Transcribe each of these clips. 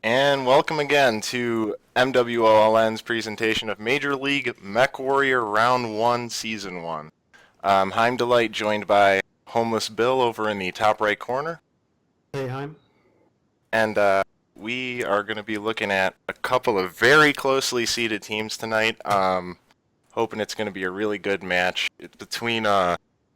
And welcome again to MWOLN's presentation of Major League Mech Warrior Round 1, Season 1. Heimdelight joined by Homeless Bill over in the top right corner. Hey, Heim. And we are going to be looking at a couple of very closely seeded teams tonight. Hoping it's going to be a really good match. It's between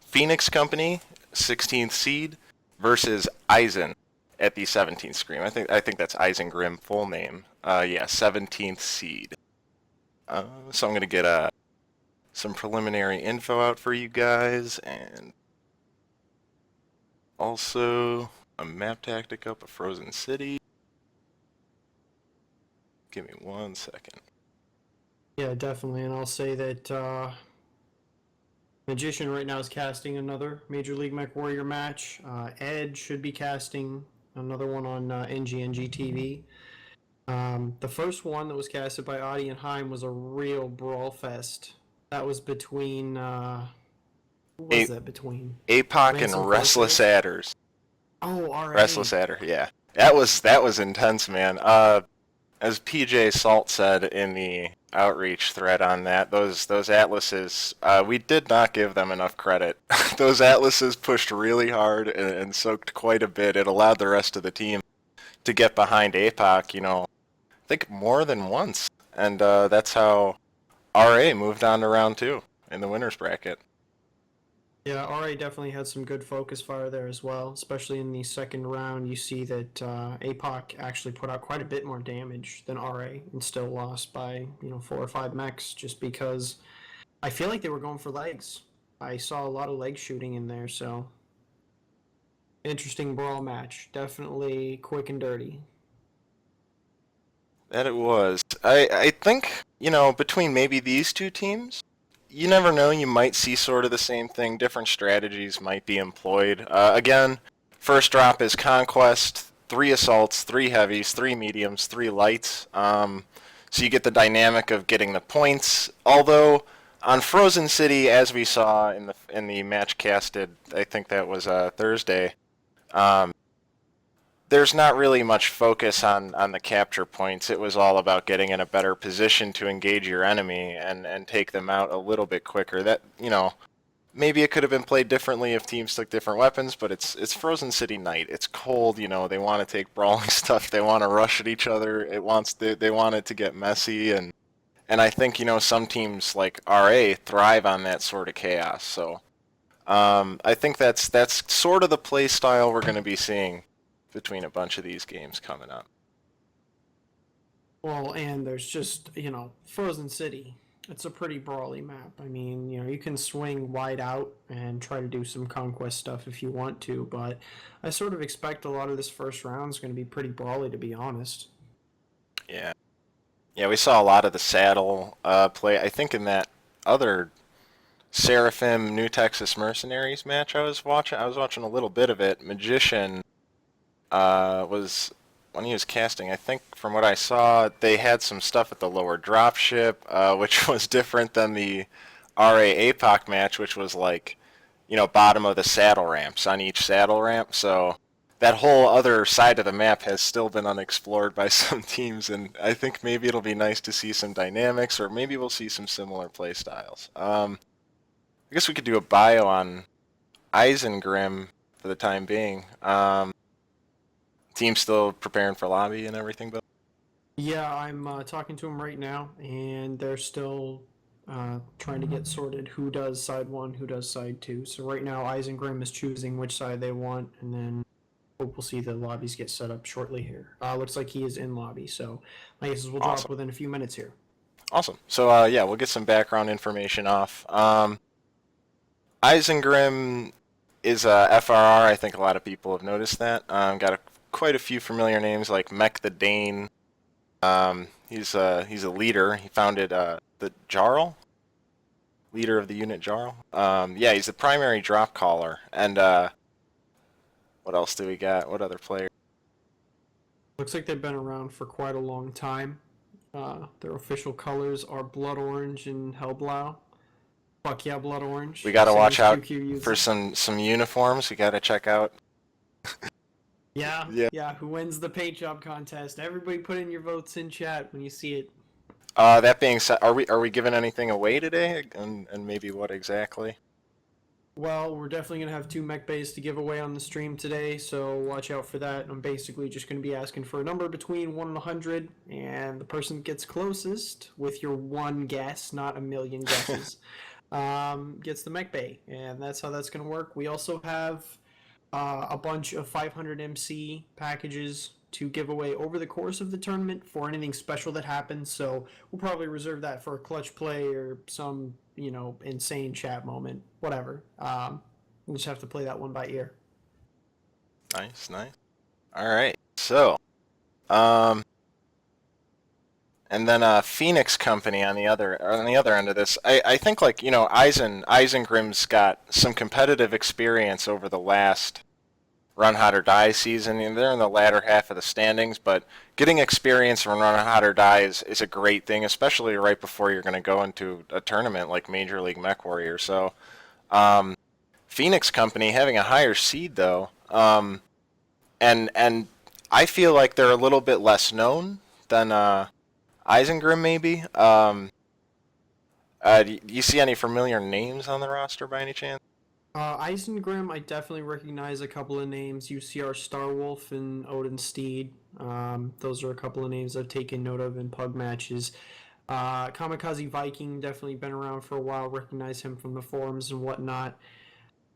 Phoenix Company, 16th seed, versus ISEN at the 17th screen. I think that's Isengrim full name. 17th seed. So I'm gonna get some preliminary info out for you guys, and also a map tactic up of Frozen City. Give me 1 second. Yeah, definitely. And I'll say that Magician right now is casting another Major League Mech Warrior match. Ed should be casting another one on NGNG TV. The first one that was casted by Audie and Heim was a real brawl fest. That was between who was that between? APOC Ransom and Restless Forces? Adders. Oh, RA. Restless Adder, yeah. That was intense, man. As PJ Salt said in the outreach thread on that, those atlases, we did not give them enough credit. Those atlases pushed really hard and soaked quite a bit. It allowed the rest of the team to get behind APOC, I think more than once. And that's how RA moved on to round 2 in the winner's bracket. Yeah, RA definitely had some good focus fire there as well, especially in the second round. You see that APOC actually put out quite a bit more damage than RA and still lost by 4 or 5 mechs just because I feel like they were going for legs. I saw a lot of leg shooting in there, so interesting brawl match. Definitely quick and dirty. That it was. I think, between maybe these two teams, you never know, you might see sort of the same thing. Different strategies might be employed. Again, first drop is Conquest, 3 assaults, 3 heavies, 3 mediums, 3 lights. So you get the dynamic of getting the points. Although on Frozen City, as we saw in the match casted, I think that was Thursday. There's not really much focus on the capture points. It was all about getting in a better position to engage your enemy and take them out a little bit quicker. That, maybe it could have been played differently if teams took different weapons, but it's Frozen City Night. It's cold, they want to take brawling stuff. They want to rush at each other. They want it to get messy, and I think, some teams like RA thrive on that sort of chaos. So I think that's sort of the play style we're going to be seeing between a bunch of these games coming up. Well, and there's just, Frozen City. It's a pretty brawly map. I mean, you can swing wide out and try to do some conquest stuff if you want to, but I sort of expect a lot of this first round is going to be pretty brawly, to be honest. Yeah. Yeah, we saw a lot of the saddle play. I think in that other Seraphim New Texas Mercenaries match I was watching a little bit of it. Magician was when he was casting. I think from what I saw, they had some stuff at the lower dropship, which was different than the RA APOC match, which was like, bottom of the saddle ramps on each saddle ramp. So that whole other side of the map has still been unexplored by some teams, and I think maybe it'll be nice to see some dynamics, or maybe we'll see some similar play styles. I guess we could do a bio on Isengrim for the time being. Team still preparing for lobby and everything, Bill? Yeah, I'm talking to them right now, and they're still trying to get sorted who does side 1, who does side 2. So right now, Isengrim is choosing which side they want, and then hope we'll see the lobbies get set up shortly here. Looks like he is in lobby, so my guess is we'll drop Awesome. within a few minutes here. Awesome. So yeah, we'll get some background information off. Isengrim is FRR. I think a lot of people have noticed that. Got quite a few familiar names like Mech the Dane. He's a leader. He founded the Jarl, leader of the unit Jarl. Yeah, he's the primary drop caller. And what else do we got? What other players? Looks like they've been around for quite a long time. Their official colors are blood orange and hellblau. Fuck yeah, blood orange. We got to Same watch as out QQ for uses. some uniforms. We got to check out. Yeah, Yeah. yeah. Who wins the paint job contest? Everybody put in your votes in chat when you see it. That being said, are we giving anything away today, and maybe what exactly? Well, we're definitely gonna have two mech bays to give away on the stream today, so watch out for that. I'm basically just gonna be asking for a number between 1 and 100, and the person that gets closest with your one guess, not a million guesses, gets the mech bay, and that's how that's gonna work. We also have a bunch of 500 MC packages to give away over the course of the tournament for anything special that happens. So we'll probably reserve that for a clutch play or some, insane chat moment, whatever. We'll just have to play that one by ear. Nice, nice. All right. So, um, and then Phoenix Company on the other end of this. I think like Eisengrim's got some competitive experience over the last Run Hot or Die season, and they're in the latter half of the standings, but getting experience from Run Hot or Die is a great thing, especially right before you're going to go into a tournament like Major League Mech Warrior. So, um, Phoenix Company having a higher seed though, and I feel like they're a little bit less known than Eisengrim maybe. Do you see any familiar names on the roster by any chance? Eisengrim, I definitely recognize a couple of names. UCR Starwolf and Odin Steed. Those are a couple of names I've taken note of in pug matches. Kamikaze Viking, definitely been around for a while. Recognize him from the forums and whatnot.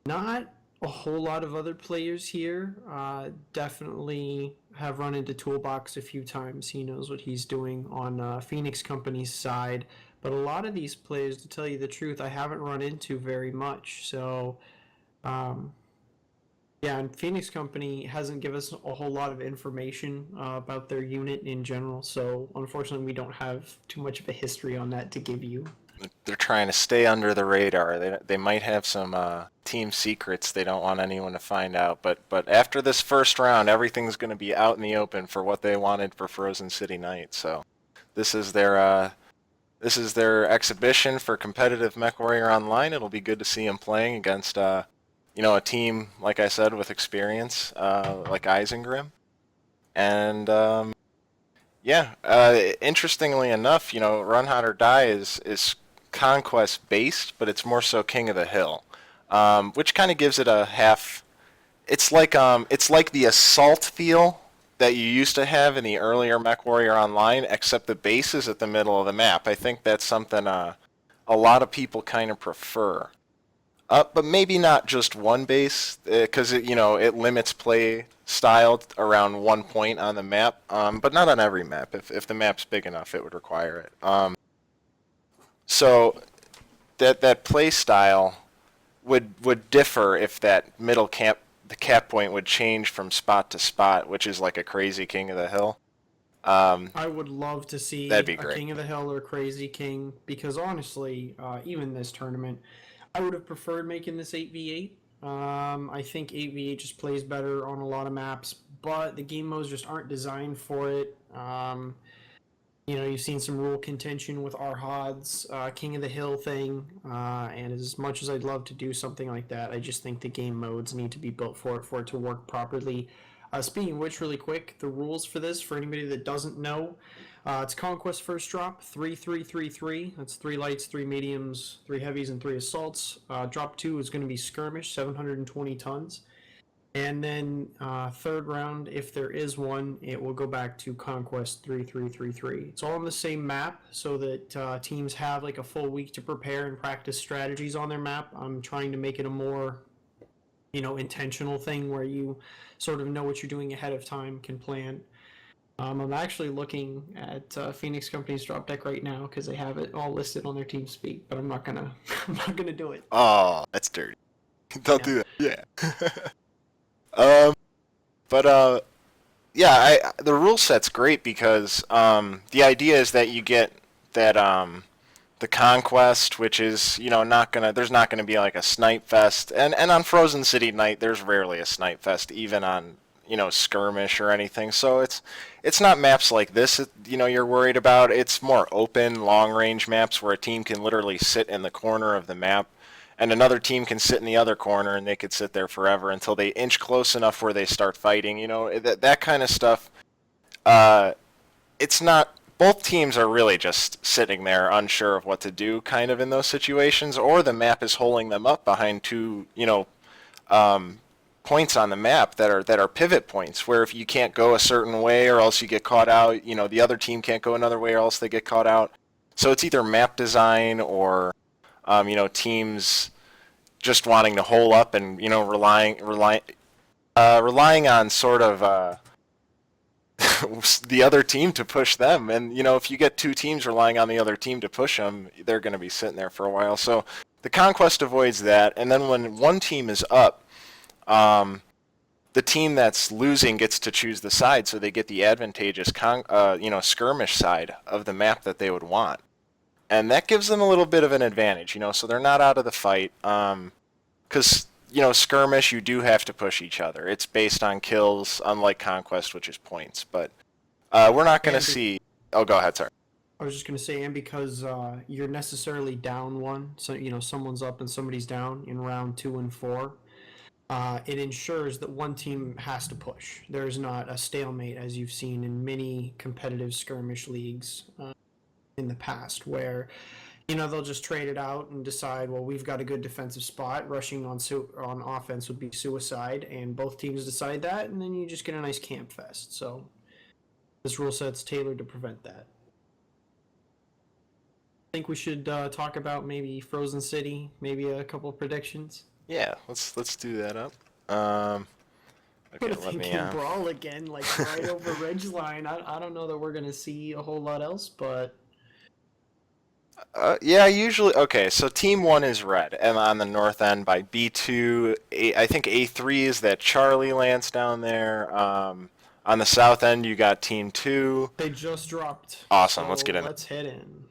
Not a whole lot of other players here. Definitely have run into Toolbox a few times. He knows what he's doing on Phoenix Company's side. But a lot of these players, to tell you the truth, I haven't run into very much. So, um, yeah, and Phoenix Company hasn't given us a whole lot of information about their unit in general. So, unfortunately, we don't have too much of a history on that to give you. They're trying to stay under the radar. They might have some team secrets they don't want anyone to find out. But after this first round, everything's going to be out in the open for what they wanted for Frozen City Night. So this is their exhibition for competitive MechWarrior Online. It'll be good to see them playing against a team like I said with experience like Eisengrim. And yeah, interestingly enough, Run Hot or Die is conquest based, but it's more so King of the Hill, which kind of gives it a half. It's like the assault feel that you used to have in the earlier MechWarrior Online, except the base is at the middle of the map. I think that's something a lot of people kind of prefer. But maybe not just one base, because it limits play style around 1 point on the map. But not on every map. If the map's big enough, it would require it. So that play style would differ if that the cap point would change from spot to spot, which is like a crazy King of the Hill. I would love to That'd see be a great. King of the Hill or Crazy King because honestly, even this tournament, I would have preferred making this 8v8. I think 8v8 just plays better on a lot of maps, but the game modes just aren't designed for it. You've seen some rule contention with Arhod's King of the Hill thing, and as much as I'd love to do something like that, I just think the game modes need to be built for it to work properly. Speaking of which, really quick, the rules for this, for anybody that doesn't know, it's Conquest first drop, 3-3-3-3. That's 3 lights, 3 mediums, 3 heavies, and 3 assaults. Drop 2 is going to be skirmish, 720 tons. And then third round, if there is one, it will go back to Conquest 3-3-3-3. It's all on the same map so that teams have like a full week to prepare and practice strategies on their map. I'm trying to make it a more intentional thing where you sort of know what you're doing ahead of time, can plan. I'm actually looking at Phoenix Company's drop deck right now because they have it all listed on their team speak, but I'm not gonna I'm not gonna do it. Oh, that's dirty. Don't Yeah. do that. Yeah. But yeah, the rule set's great because the idea is that you get that the conquest, which is there's not gonna be like a snipe fest, and on Frozen City Night there's rarely a snipe fest, even on skirmish or anything. So it's not maps like this you're worried about. It's more open, long range maps where a team can literally sit in the corner of the map and another team can sit in the other corner and they could sit there forever until they inch close enough where they start fighting. You know, that kind of stuff. It's not. Both teams are really just sitting there unsure of what to do, kind of in those situations, or the map is holding them up behind two, points on the map that are pivot points, where if you can't go a certain way or else you get caught out, the other team can't go another way or else they get caught out. So it's either map design or teams just wanting to hole up and relying on sort of the other team to push them. And if you get two teams relying on the other team to push them, they're going to be sitting there for a while. So the conquest avoids that. And then when one team is up, the team that's losing gets to choose the side, so they get the advantageous skirmish side of the map that they would want. And that gives them a little bit of an advantage, so they're not out of the fight. Because, skirmish, you do have to push each other. It's based on kills, unlike Conquest, which is points. But we're not going to see... Oh, go ahead, sorry. I was just going to say, and because you're necessarily down one, so, someone's up and somebody's down in round 2 and 4, it ensures that one team has to push. There's not a stalemate, as you've seen in many competitive skirmish leagues in the past, where they'll just trade it out and decide, well, we've got a good defensive spot, rushing on offense would be suicide, and both teams decide that, and then you just get a nice camp fest. So this rule set's tailored to prevent that. I think we should talk about maybe Frozen City, maybe a couple of predictions. Yeah, let's do that up. Okay, let me. Brawl again, like right over Ridgeline. I don't know that we're gonna see a whole lot else, but. Yeah, usually. Okay, so Team 1 is red, and on the north end by B2, I think A3 is that Charlie lands down there. On the south end, you got Team 2. They just dropped. Awesome, so let's get in. Let's head in.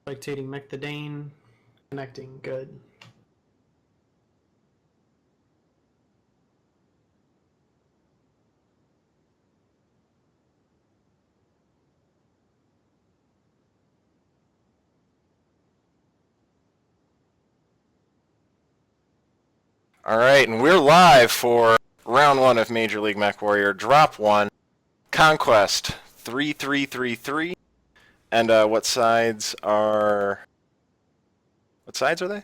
Spectating Mech the Dane. Connecting, good. All right, and we're live for round 1 of Major League Mech Warrior Drop 1, Conquest 3333. And what sides are they?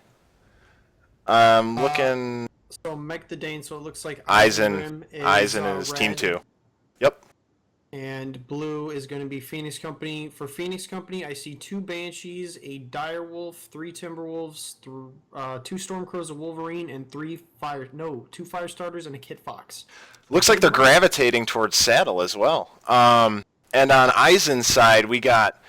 I'm looking. So Mech the Dane. So it looks like ISEN is red. Team 2. Yep. And blue is going to be Phoenix Company. For Phoenix Company, I see 2 Banshees, a Direwolf, 3 Timberwolves, 2 Stormcrows, a Wolverine, and 2 Fire Starters, and a Kit Fox. Looks like they're gravitating towards Saddle as well. And on Eisen's side, we got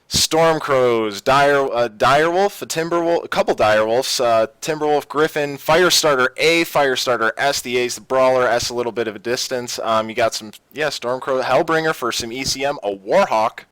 Stormcrows, Direwolf, a couple Direwolves, Timberwolf, Griffin, Firestarter A, Firestarter S, the A's the Brawler, S a little bit of a distance. You got some, Stormcrow, Hellbringer for some ECM, a Warhawk,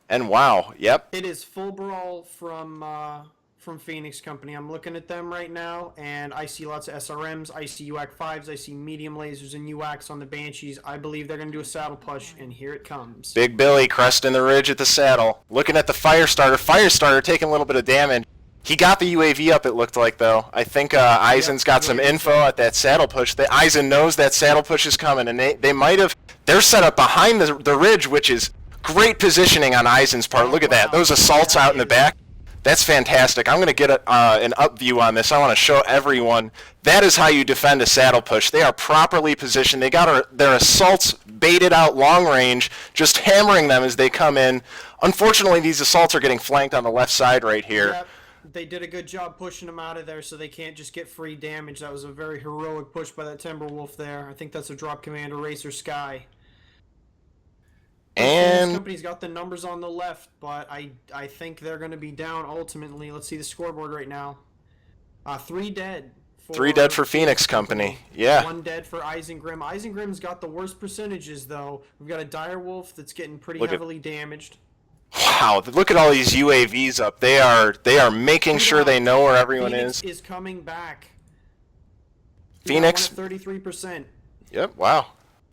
and WoW, yep. It is full Brawl from Phoenix Company. I'm looking at them right now, and I see lots of SRMs, I see UAC 5s, I see medium lasers and UACs on the Banshees. I believe they're going to do a saddle push, and here it comes. Big Billy cresting the ridge at the saddle. Looking at the Firestarter taking a little bit of damage. He got the UAV up, it looked like, though. I think Eisen's got some info at that saddle push. Eisen knows that saddle push is coming, and they might have... They're set up behind the ridge, which is great positioning on Eisen's part. Look at that. Those assaults out in the back. That's fantastic. I'm going to get an up view on this. I want to show everyone. That is how you defend a saddle push. They are properly positioned. They got their assaults baited out long range, just hammering them as they come in. Unfortunately, these assaults are getting flanked on the left side right here. Yep. They did a good job pushing them out of there so they can't just get free damage. That was a very heroic push by that Timberwolf there. I think that's a drop commander, Racer Sky. And this company's got the numbers on the left, but I think they're going to be down ultimately. Let's see the scoreboard right now. 3 dead. 3 dead for Phoenix Company. Yeah. 1 dead for Eisengrim. Eisengrim's got the worst percentages, though. We've got a Direwolf that's getting pretty heavily damaged. Wow, look at all these UAVs up. They are making sure they know where everyone Phoenix is coming back. Phoenix 33%. Yep, wow.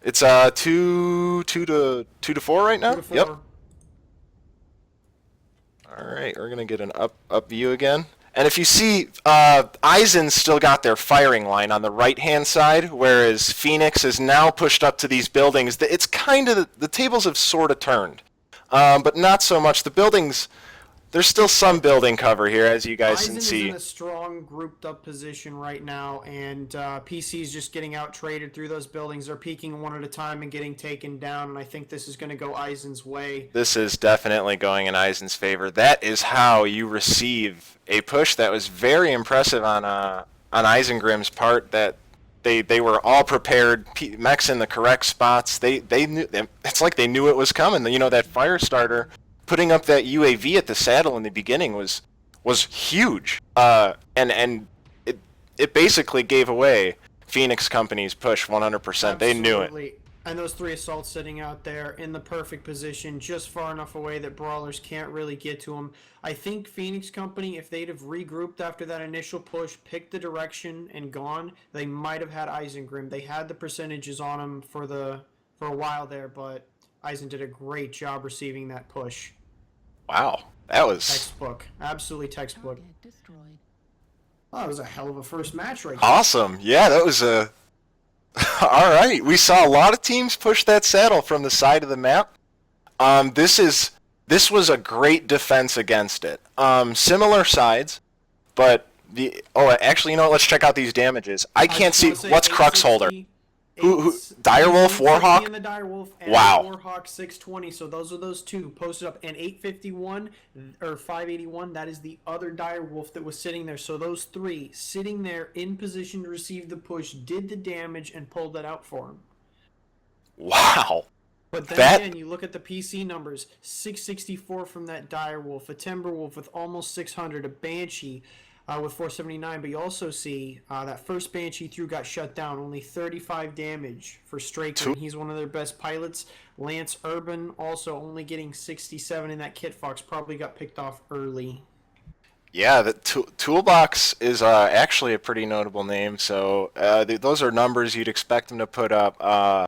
It's 2 to 4 right now? 2 to 4. Yep. All right, we're going to get an up view again. And if you see, Eisen's still got their firing line on the right-hand side, whereas Phoenix is now pushed up to these buildings. It's kind of, the tables have sort of turned, but not so much. The buildings, there's still some building cover here, as you guys can Eisen is in see. a strong grouped up position right now, and PC's just getting out traded through those buildings. They're peeking one at a time and getting taken down, and I think this is going to go Eisen's way. This is definitely going in Eisen's favor. That is how you receive a push that was very impressive on Eisengrim's part. That they were all prepared, mechs in the correct spots. They knew, it's like they knew it was coming. You know, that fire starter putting up that UAV at the saddle in the beginning was huge. And it basically gave away Phoenix Company's push 100%. They knew it. Absolutely. And those three assaults sitting out there in the perfect position, just far enough away that brawlers can't really get to them. I think Phoenix Company, if they'd have regrouped after that initial push, picked the direction and gone, they might have had Eisengrim. They had the percentages on them for a while there, but Eisen did a great job receiving that push. Wow, that was Textbook. Absolutely textbook. Oh, that was a hell of a first match right there. awesome. Yeah, that was a. All right, we saw a lot of teams push that saddle from the side of the map. This was a great defense against it. Similar sides, but actually, you know what? Let's check out these damages. I can't see what's Crux Holder. Who Direwolf, Warhawk? And the Direwolf and Wow. Warhawk 620. So those are those two posted up. And 851 or 581, that is the other Direwolf that was sitting there. So those three sitting there in position to receive the push did the damage and pulled that out for him. Wow. But then again, you look at the PC numbers: 664 from that Direwolf, a Timberwolf with almost 600, a Banshee with 479. But you also see that first Banshee threw got shut down, only 35 damage for Straker. He's one of their best pilots. Lance Urban also only getting 67, and that Kit Fox probably got picked off early. Yeah, the Toolbox is actually a pretty notable name. So those are numbers you'd expect them to put up.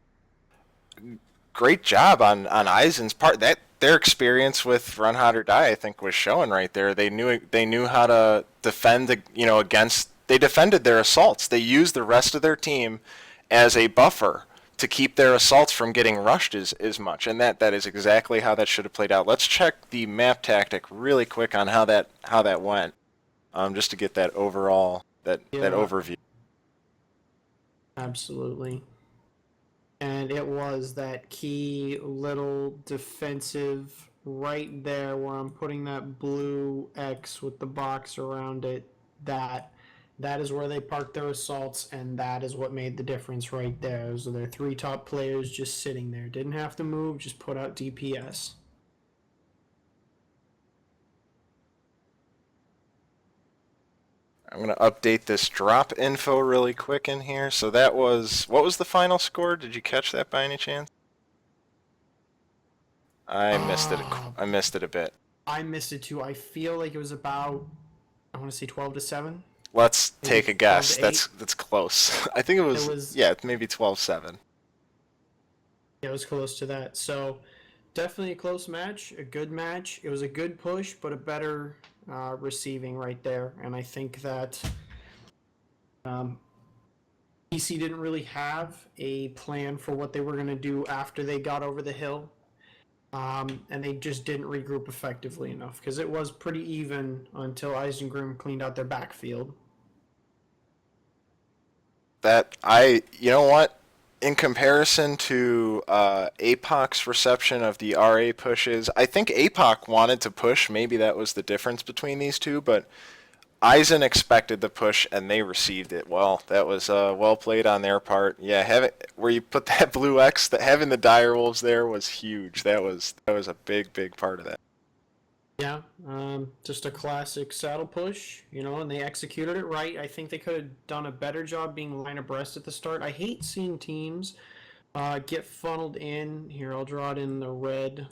Great job on Eisen's part. That their experience with Run Hot or Die, I think, was showing right there. They knew how to defend, against. They defended their assaults. They used the rest of their team as a buffer to keep their assaults from getting rushed as much, and that is exactly how that should have played out. Let's check the map tactic really quick on how that went, just to get that overall that overview. Absolutely. And it was that key little defensive right there where I'm putting that blue X with the box around it. That is where they parked their assaults, and that is what made the difference right there. Those are their three top players just sitting there. Didn't have to move, just put out DPS. I'm going to update this drop info really quick in here. So that was, what was the final score? Did you catch that by any chance? I missed it. I missed it a bit. I missed it too. I feel like it was about, I want to say 12-7. Let's take a guess. 12-8? That's close. I think it was yeah, maybe 12-7. Yeah, it was close to that. So definitely a close match, a good match. It was a good push, but a better receiving right there. And I think that PC didn't really have a plan for what they were going to do after they got over the hill. And they just didn't regroup effectively enough because it was pretty even until Eisengrim cleaned out their backfield. You know what? In comparison to APOC's reception of the RA pushes, I think APOC wanted to push. Maybe that was the difference between these two, but Eisen expected the push and they received it well. That was well played on their part. Yeah, where you put that blue X, having the Direwolves there was huge. That was a big part of that. Yeah, just a classic saddle push, and they executed it right. I think they could have done a better job being line abreast at the start. I hate seeing teams get funneled in. Here, I'll draw it in the red.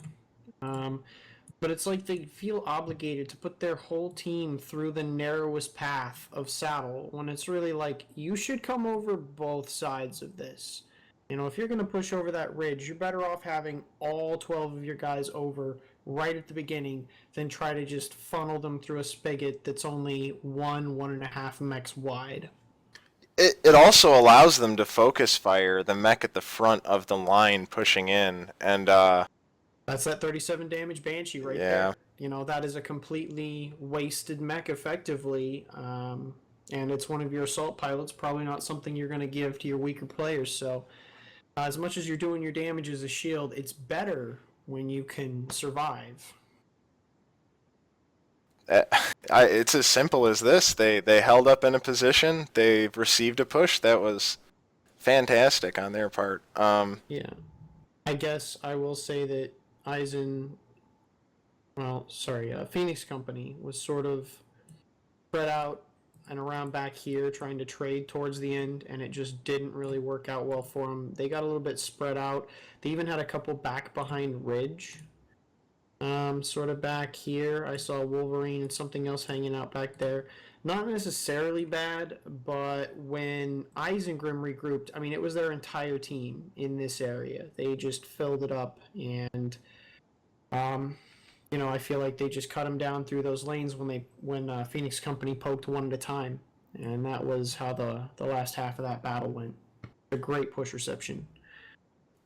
But it's like they feel obligated to put their whole team through the narrowest path of saddle when it's really like, you should come over both sides of this. If you're going to push over that ridge, you're better off having all 12 of your guys over right at the beginning than try to just funnel them through a spigot that's only 1.5 mechs wide. It also allows them to focus fire the mech at the front of the line pushing in, and That's that 37 damage Banshee right yeah. there. You know, that is a completely wasted mech effectively. And it's one of your assault pilots, probably not something you're going to give to your weaker players. So, as much as you're doing your damage as a shield, it's better when you can survive. Uh, it's as simple as this. They held up in a position. They received a push that was fantastic on their part. Yeah. I guess I will say that Eisen, well, sorry, Phoenix Company was sort of spread out and around back here trying to trade towards the end, and it just didn't really work out well for them. They got a little bit spread out. They even had a couple back behind Ridge. Sort of back here, I saw Wolverine and something else hanging out back there. Not necessarily bad, but when Eisengrim regrouped, I mean, it was their entire team in this area. They just filled it up, and um, you know, I feel like they just cut them down through those lanes when Phoenix Company poked one at a time, and that was how the last half of that battle went. A great push reception.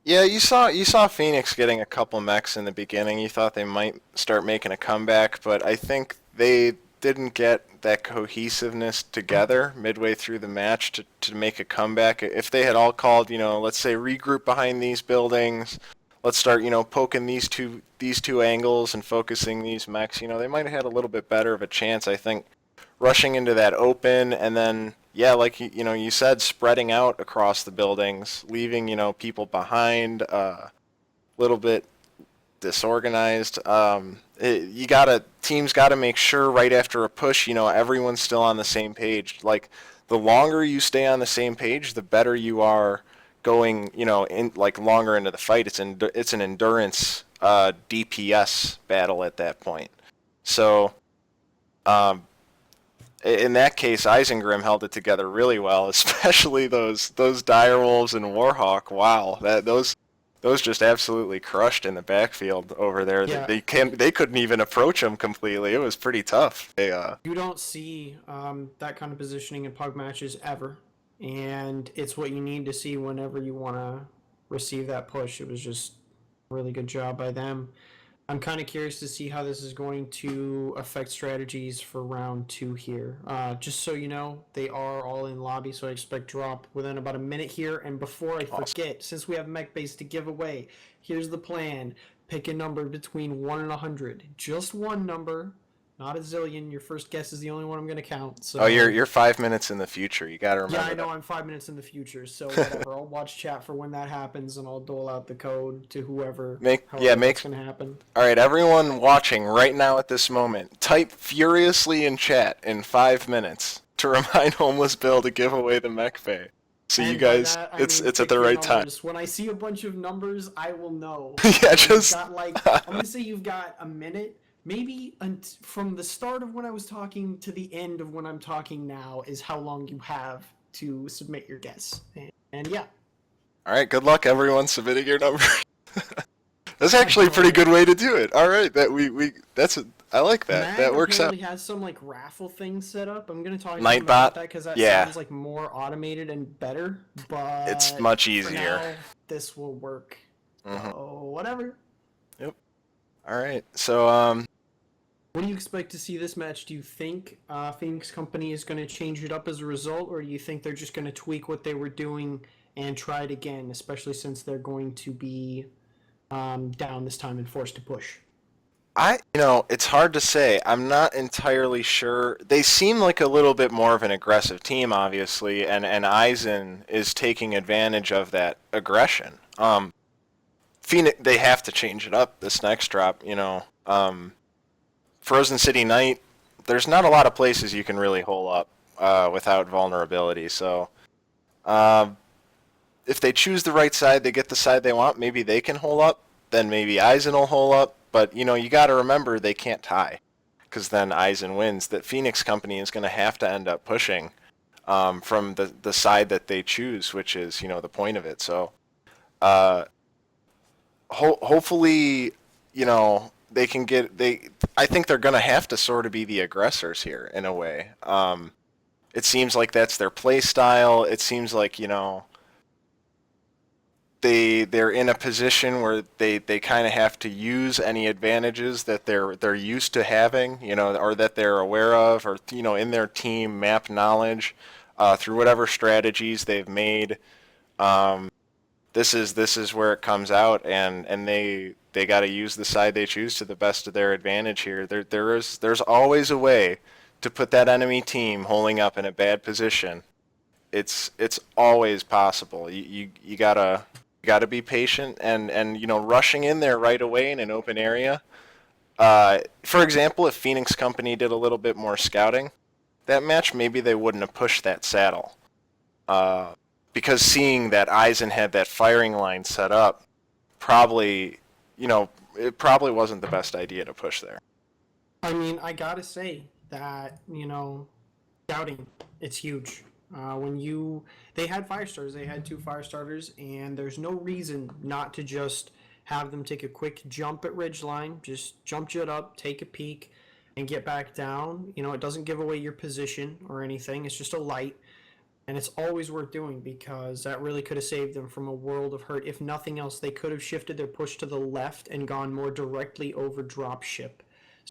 Yeah, you saw Phoenix getting a couple mechs in the beginning. You thought they might start making a comeback, but I think they didn't get that cohesiveness together midway through the match to make a comeback. If they had all called, let's say regroup behind these buildings, let's start, poking these two angles and focusing these mechs, they might have had a little bit better of a chance, I think, rushing into that open and then yeah, like you said, spreading out across the buildings, leaving people behind, a little bit disorganized. Teams gotta make sure right after a push, everyone's still on the same page. Like the longer you stay on the same page, the better you are going, in like longer into the fight. It's an endurance DPS battle at that point. So um, in that case, Isengrim held it together really well, especially those direwolves and Warhawk. Wow, those just absolutely crushed in the backfield over there. Yeah, They couldn't even approach them completely. It was pretty tough. you don't see that kind of positioning in pug matches ever, and it's what you need to see whenever you want to receive that push. It was just a really good job by them. I'm kind of curious to see how this is going to affect strategies for round two here. Just so you know, they are all in lobby, so I expect drop within about a minute here. And before I Awesome. forget, since we have mech base to give away, here's the plan: pick a number between 1 and 100. Just one number, not a zillion. Your first guess is the only one I'm going to count. So Oh, you're 5 minutes in the future. You got to yeah, remember I know that. I'm 5 minutes in the future, so whatever. I'll watch chat for when that happens, and I'll dole out the code to whoever, Make yeah however make that's going to happen. All right, everyone watching right now at this moment, type furiously in chat in 5 minutes to remind Homeless Bill to give away the mech pay. So you And by guys, that, I it's mean it's at pick the your right time. numbers. When I see a bunch of numbers, I will know. Yeah, So you've just got like, I'm going to say you've got a minute. Maybe from the start of when I was talking to the end of when I'm talking now is how long you have to submit your guess. And yeah. all right. Good luck, everyone, submitting your number. That's I actually a pretty know. good way to do it. All right, I like that. Mag That works out. apparently has some like raffle thing set up. I'm gonna talk to him Nightbot, about that because that yeah, sounds like more automated and better. it's But much for easier. now, this will work. Hmm. So whatever. Yep. All right. So What do you expect to see this match? Do you think Phoenix Company is going to change it up as a result, or do you think they're just going to tweak what they were doing and try it again, especially since they're going to be down this time and forced to push? it's hard to say. I'm not entirely sure. They seem like a little bit more of an aggressive team, obviously, and Eisen is taking advantage of that aggression. Phoenix, they have to change it up this next drop. Frozen City Night. There's not a lot of places you can really hole up without vulnerability. So, uh, if they choose the right side, they get the side they want. Maybe they can hole up. Then maybe Eisen will hole up. But you got to remember they can't tie, because then Eisen wins. That Phoenix Company is going to have to end up pushing from the side that they choose, which is the point of it. So hopefully they can get they. I think they're gonna have to sort of be the aggressors here in a way. It seems like that's their play style. It seems like they're in a position where they kind of have to use any advantages that they're used to having, or that they're aware of, or in their team map knowledge through whatever strategies they've made. Um, this is where it comes out, and they got to use the side they choose to the best of their advantage here. There's always a way to put that enemy team holding up in a bad position. It's always possible. You gotta be patient and rushing in there right away in an open area. For example, if Phoenix Company did a little bit more scouting, that match maybe they wouldn't have pushed that saddle. Because seeing that Eisen had that firing line set up, probably, it probably wasn't the best idea to push there. I mean, I gotta say that, scouting, it's huge. They had fire starters, they had 2 fire starters, and there's no reason not to just have them take a quick jump at ridgeline, just jump jet up, take a peek, and get back down. It doesn't give away your position or anything. It's just a light, and it's always worth doing because that really could have saved them from a world of hurt. If nothing else, they could have shifted their push to the left and gone more directly over dropship,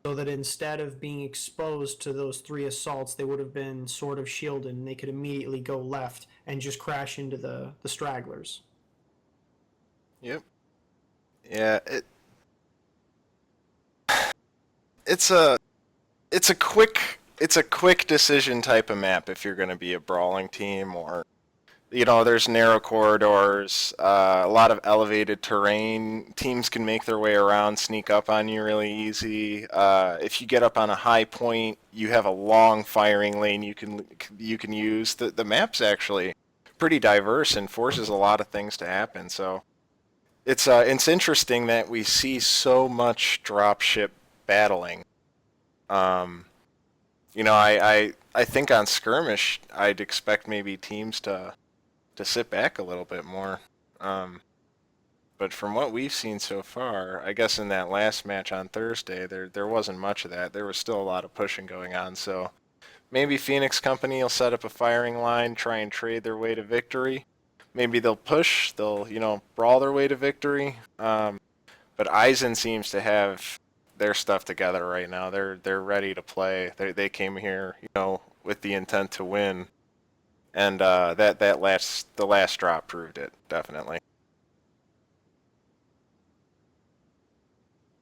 so that instead of being exposed to those 3 assaults, they would have been sort of shielded, and they could immediately go left and just crash into the stragglers. Yep. Yeah. It's a quick decision type of map if you're going to be a brawling team, or there's narrow corridors, a lot of elevated terrain. Teams can make their way around, sneak up on you really easy. If you get up on a high point, you have a long firing lane you can use. The map's actually pretty diverse and forces a lot of things to happen. So it's interesting that we see so much dropship battling. I think on skirmish, I'd expect maybe teams to sit back a little bit more. But from what we've seen so far, I guess in that last match on Thursday, there wasn't much of that. There was still a lot of pushing going on. So maybe Phoenix Company will set up a firing line, try and trade their way to victory. Maybe they'll push, they'll brawl their way to victory. But Eisen seems to have their stuff together right now. They're ready to play. They came here, with the intent to win. And the last drop proved it, definitely.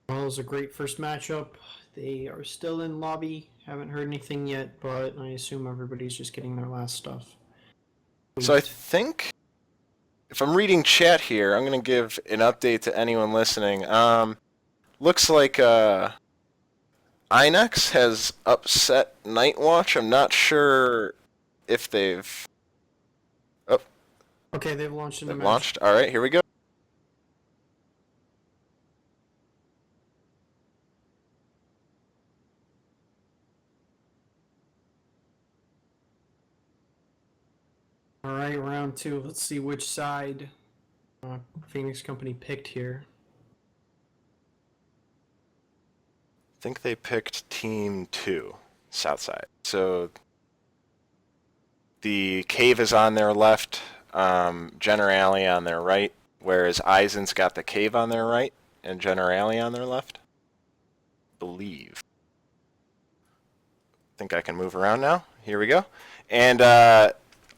Well, it was a great first matchup. They are still in lobby. Haven't heard anything yet, but I assume everybody's just getting their last stuff. So I think, if I'm reading chat here, I'm going to give an update to anyone listening. Looks like Inex has upset Nightwatch. I'm not sure if they've... Oh. Okay, they've launched in the match. Launched? Alright, here we go. Alright, round 2. Let's see which side Phoenix Company picked here. I think they picked Team 2, south side. So the cave is on their left, Generali on their right, whereas Eisen's got the cave on their right and Generali on their left. Believe. I think I can move around now. Here we go. And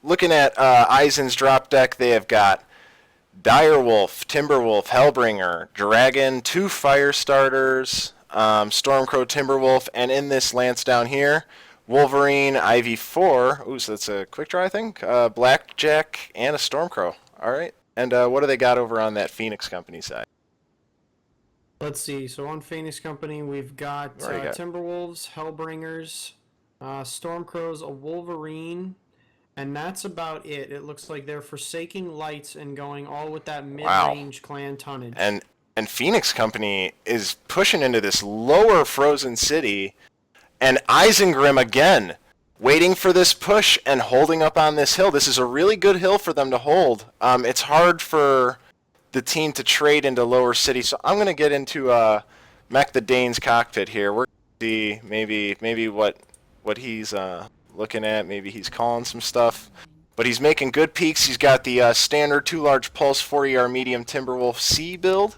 looking at Eisen's drop deck, they have got Direwolf, Timberwolf, Hellbringer, Dragon, 2 fire starters, Stormcrow, Timberwolf, and in this lance down here, Wolverine, IV4. Ooh, so that's a quick draw, I think. Blackjack, and a Stormcrow. All right. And what do they got over on that Phoenix Company side? Let's see. So on Phoenix Company, we've got Timberwolves, Hellbringers, Stormcrows, a Wolverine, and that's about it. It looks like they're forsaking lights and going all with that mid-range clan tonnage. And Phoenix Company is pushing into this lower frozen city, and Isengrim again, waiting for this push and holding up on this hill. This is a really good hill for them to hold. It's hard for the team to trade into lower city, so I'm going to get into Mech the Dane's cockpit here. We're gonna see maybe what he's looking at. Maybe he's calling some stuff. But he's making good peaks. He's got the standard 2 large pulse 40R medium Timberwolf C build.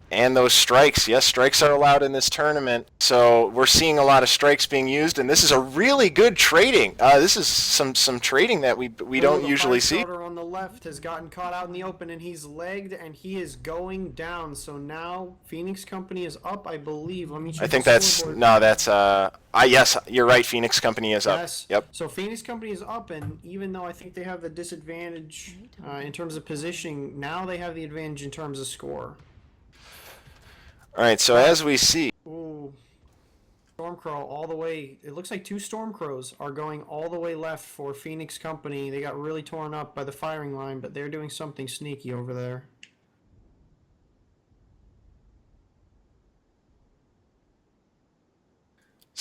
And those strikes, yes, strikes are allowed in this tournament. So we're seeing a lot of strikes being used, and this is a really good trading. This is some trading that we don't usually see. The on the left has gotten caught out in the open, and he's legged, and he is going down. So now Phoenix Company is up, I believe. Let me check. I think that's yes, you're right. Phoenix Company is up. Yes. Yep. So Phoenix Company is up, and even though I think they have the disadvantage in terms of positioning, now they have the advantage in terms of score. All right, so as we see, ooh, Stormcrow all the way. It looks like 2 Stormcrows are going all the way left for Phoenix Company. They got really torn up by the firing line, but they're doing something sneaky over there.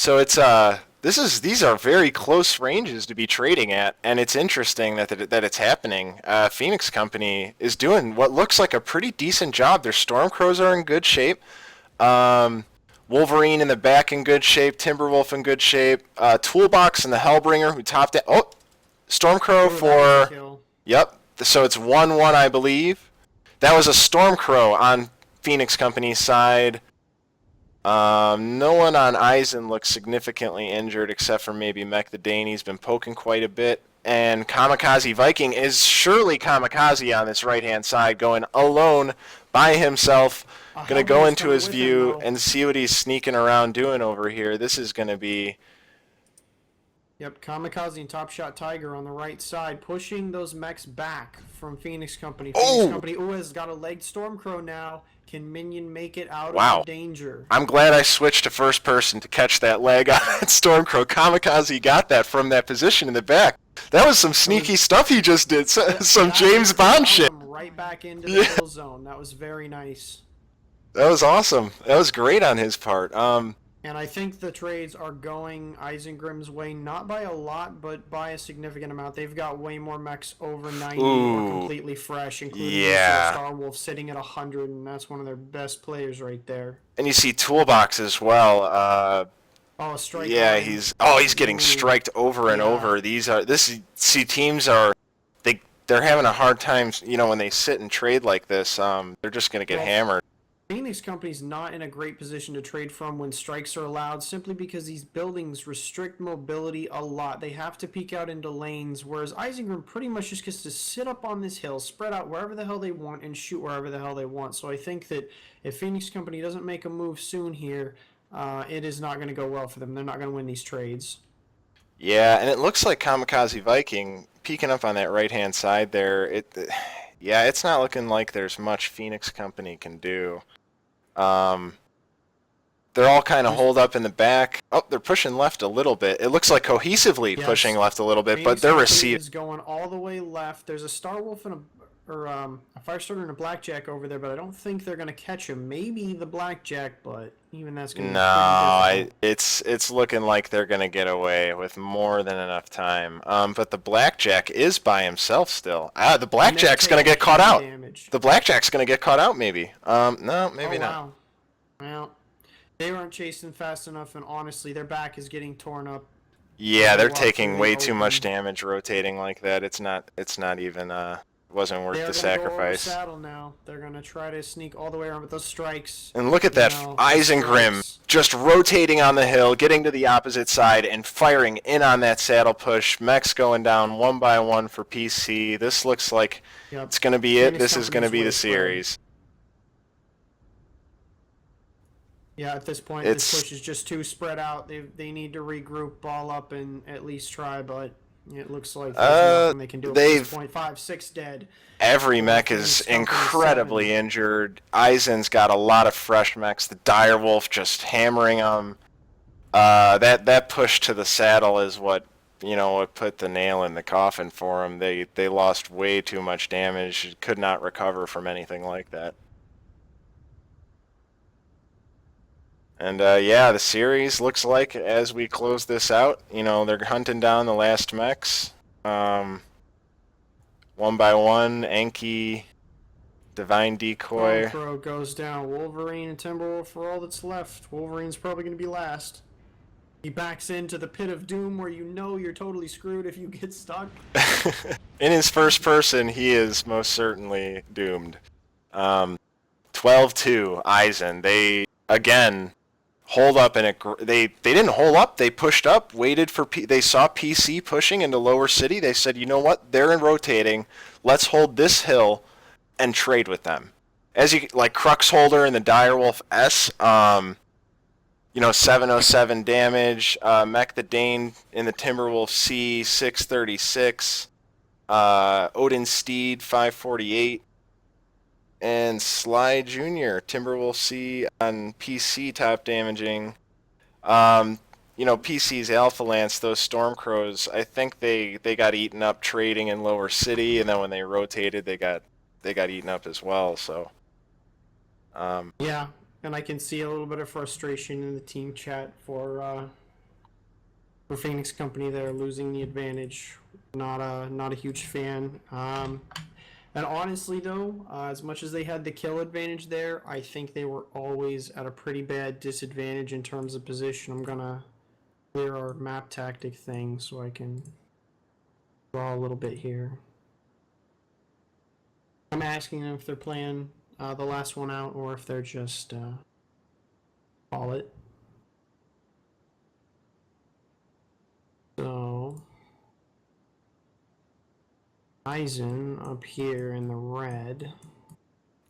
so it's these are very close ranges to be trading at, and it's interesting that it's happening. Phoenix Company is doing what looks like a pretty decent job. Their Stormcrows are in good shape. Wolverine in the back in good shape. Timberwolf in good shape. Toolbox and the Hellbringer who topped it. Oh, Stormcrow for... Yep. So it's 1-1, I believe. That was a Stormcrow on Phoenix Company's side. No one on ISEN looks significantly injured except for maybe Mech the Dane. He's been poking quite a bit. And Kamikaze Viking is surely Kamikaze on this right-hand side, going alone by himself. Going to go into his view and see what he's sneaking around doing over here. This is going to be... Yep, Kamikaze and Top Shot Tiger on the right side, pushing those mechs back from Phoenix Company. Phoenix Company has got a legged Stormcrow now. Can Minion make it out of danger? I'm glad I switched to first person to catch that leg on that Stormcrow. Kamikaze got that from that position in the back. That was some sneaky stuff he just did. Some James Bond shit. Right back into the kill zone. That was very nice. That was awesome. That was great on his part. And I think the trades are going Isengrim's way, not by a lot, but by a significant amount. They've got way more mechs over 90 or completely fresh, including Starwolf sitting at 100, and that's one of their best players right there. And you see Toolbox as well. A strike. Yeah, he's getting striked over and over. Teams are they're having a hard time, when they sit and trade like this. They're just going to get hammered. Phoenix Company's not in a great position to trade from when strikes are allowed, simply because these buildings restrict mobility a lot. They have to peek out into lanes, whereas Isengrim pretty much just gets to sit up on this hill, spread out wherever the hell they want, and shoot wherever the hell they want. So I think that if Phoenix Company doesn't make a move soon here, it is not going to go well for them. They're not going to win these trades. Yeah, and it looks like Kamikaze Viking peeking up on that right-hand side there. It's not looking like there's much Phoenix Company can do. They're all kind of holed up in the back. Oh, they're pushing left a little bit. It looks like cohesively pushing left a little bit, but they're receiving. Is going all the way left. There's a Starwolf and a Firestarter and a Blackjack over there, but I don't think they're going to catch him. Maybe the Blackjack, but even that's going to be it's looking like they're going to get away with more than enough time. But the Blackjack is by himself still. The Blackjack's going to get caught out. The Blackjack's going to get caught out, maybe. No, maybe not. Wow. Well, they weren't chasing fast enough, and honestly, their back is getting torn up. Yeah, they're taking way too much damage rotating like that. It's not even wasn't worth the sacrifice. They're going to go over saddle now. They're going to try to sneak all the way around with those strikes. And look at that Isengrim just rotating on the hill, getting to the opposite side, and firing in on that saddle push. Mechs going down one by one for PC. This looks like it's going to be it. This is going to be the series. Yeah, at this point, this push is just too spread out. They need to regroup, ball up, and at least try, but it looks like there's nothing they can do at this point. 5, 6 dead. Every mech is incredibly injured. Eisen's got a lot of fresh mechs. The Direwolf just hammering them. That push to the saddle is what put the nail in the coffin for them. They lost way too much damage. Could not recover from anything like that. And the series looks like, as we close this out, they're hunting down the last mechs. One by one, Enki Divine Decoy. Crow goes down. Wolverine and Timberwolf for all that's left. Wolverine's probably going to be last. He backs into the pit of doom where you know you're totally screwed if you get stuck. In his first person, he is most certainly doomed. 12-2, ISEN. They, again, hold up, and they didn't hold up. They pushed up, waited for... They saw PC pushing into lower city. They said, you know what? They're in rotating. Let's hold this hill and trade with them. As you... Like, Cruxholder and the Direwolf S... 707 damage. Mech the Dane in the Timberwolf C, 636. Odin Steed, 548. And Sly Jr., Timberwolf C on PC top damaging. PC's Alpha Lance, those Stormcrows, I think they got eaten up trading in lower city, and then when they rotated, they got eaten up as well, so. Yeah. And I can see a little bit of frustration in the team chat for Phoenix Company. They're losing the advantage. Not a huge fan. And honestly, though, as much as they had the kill advantage there, I think they were always at a pretty bad disadvantage in terms of position. I'm gonna clear our map tactic thing so I can draw a little bit here. I'm asking them if they're playing the last one out, or if they're just call it. So ISEN up here in the red.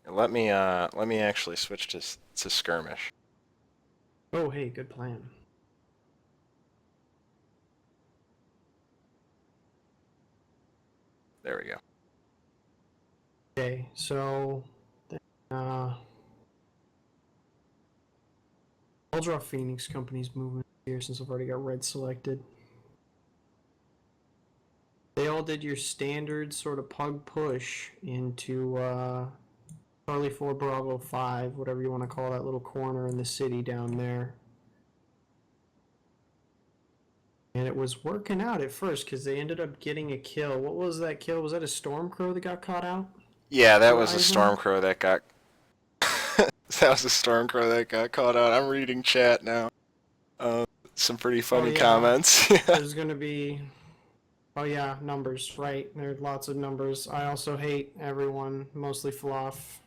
Let me actually switch to skirmish. Oh, hey, good plan. There we go. Okay, so I'll draw Phoenix Company's movement here since I've already got red selected. They all did your standard sort of pug push into Charlie 4 Bravo 5, whatever you want to call that little corner in the city down there. And it was working out at first because they ended up getting a kill. What was that kill? Was that a Stormcrow that got caught out? Yeah, that was a Stormcrow that got... that was a Stormcrow that got caught out. I'm reading chat now. Some pretty funny comments. There's going to be... Oh yeah, numbers, right. There's lots of numbers. I also hate everyone, mostly fluff.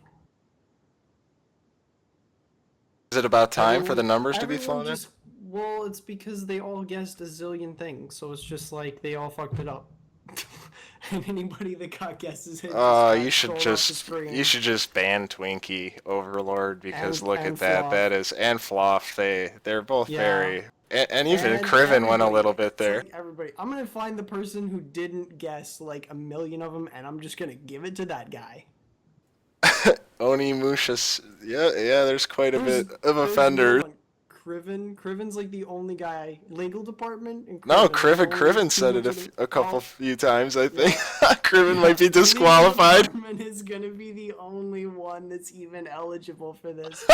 Is it about time for the numbers to be flown in? Well, it's because they all guessed a zillion things, so it's just like they all fucked it up. And anybody that got guesses hit you should just ban Twinkie Overlord because look at that. Fluff. That is, and Fluff. They're both very, and even Criven went a little bit there. Like everybody, I'm gonna find the person who didn't guess like a million of them, and I'm just gonna give it to that guy. Oni Mushas, yeah, there's quite a bit of offenders. Criven's like the only guy. Legal department? And Criven said it a few times, I think. Yeah. Criven might be disqualified. Legal department is gonna be the only one that's even eligible for this.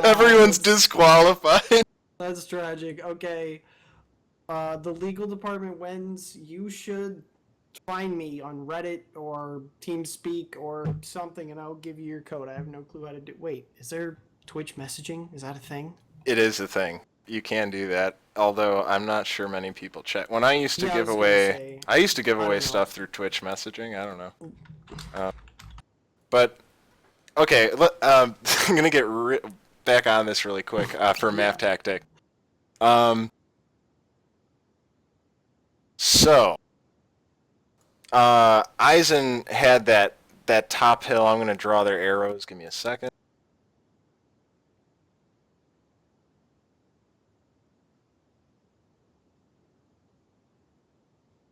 Everyone's disqualified. That's tragic. Okay. The legal department wins. You should find me on Reddit or TeamSpeak or something, and I'll give you your code. I have no clue how to do. Wait, is there Twitch messaging? Is that a thing? It is a thing. You can do that. Although I'm not sure many people check. When I used to give away, stuff through Twitch messaging. I don't know. But okay, I'm gonna get back on this really quick for map tactic. So Eisen had that top hill. I'm gonna draw their arrows. Give me a second.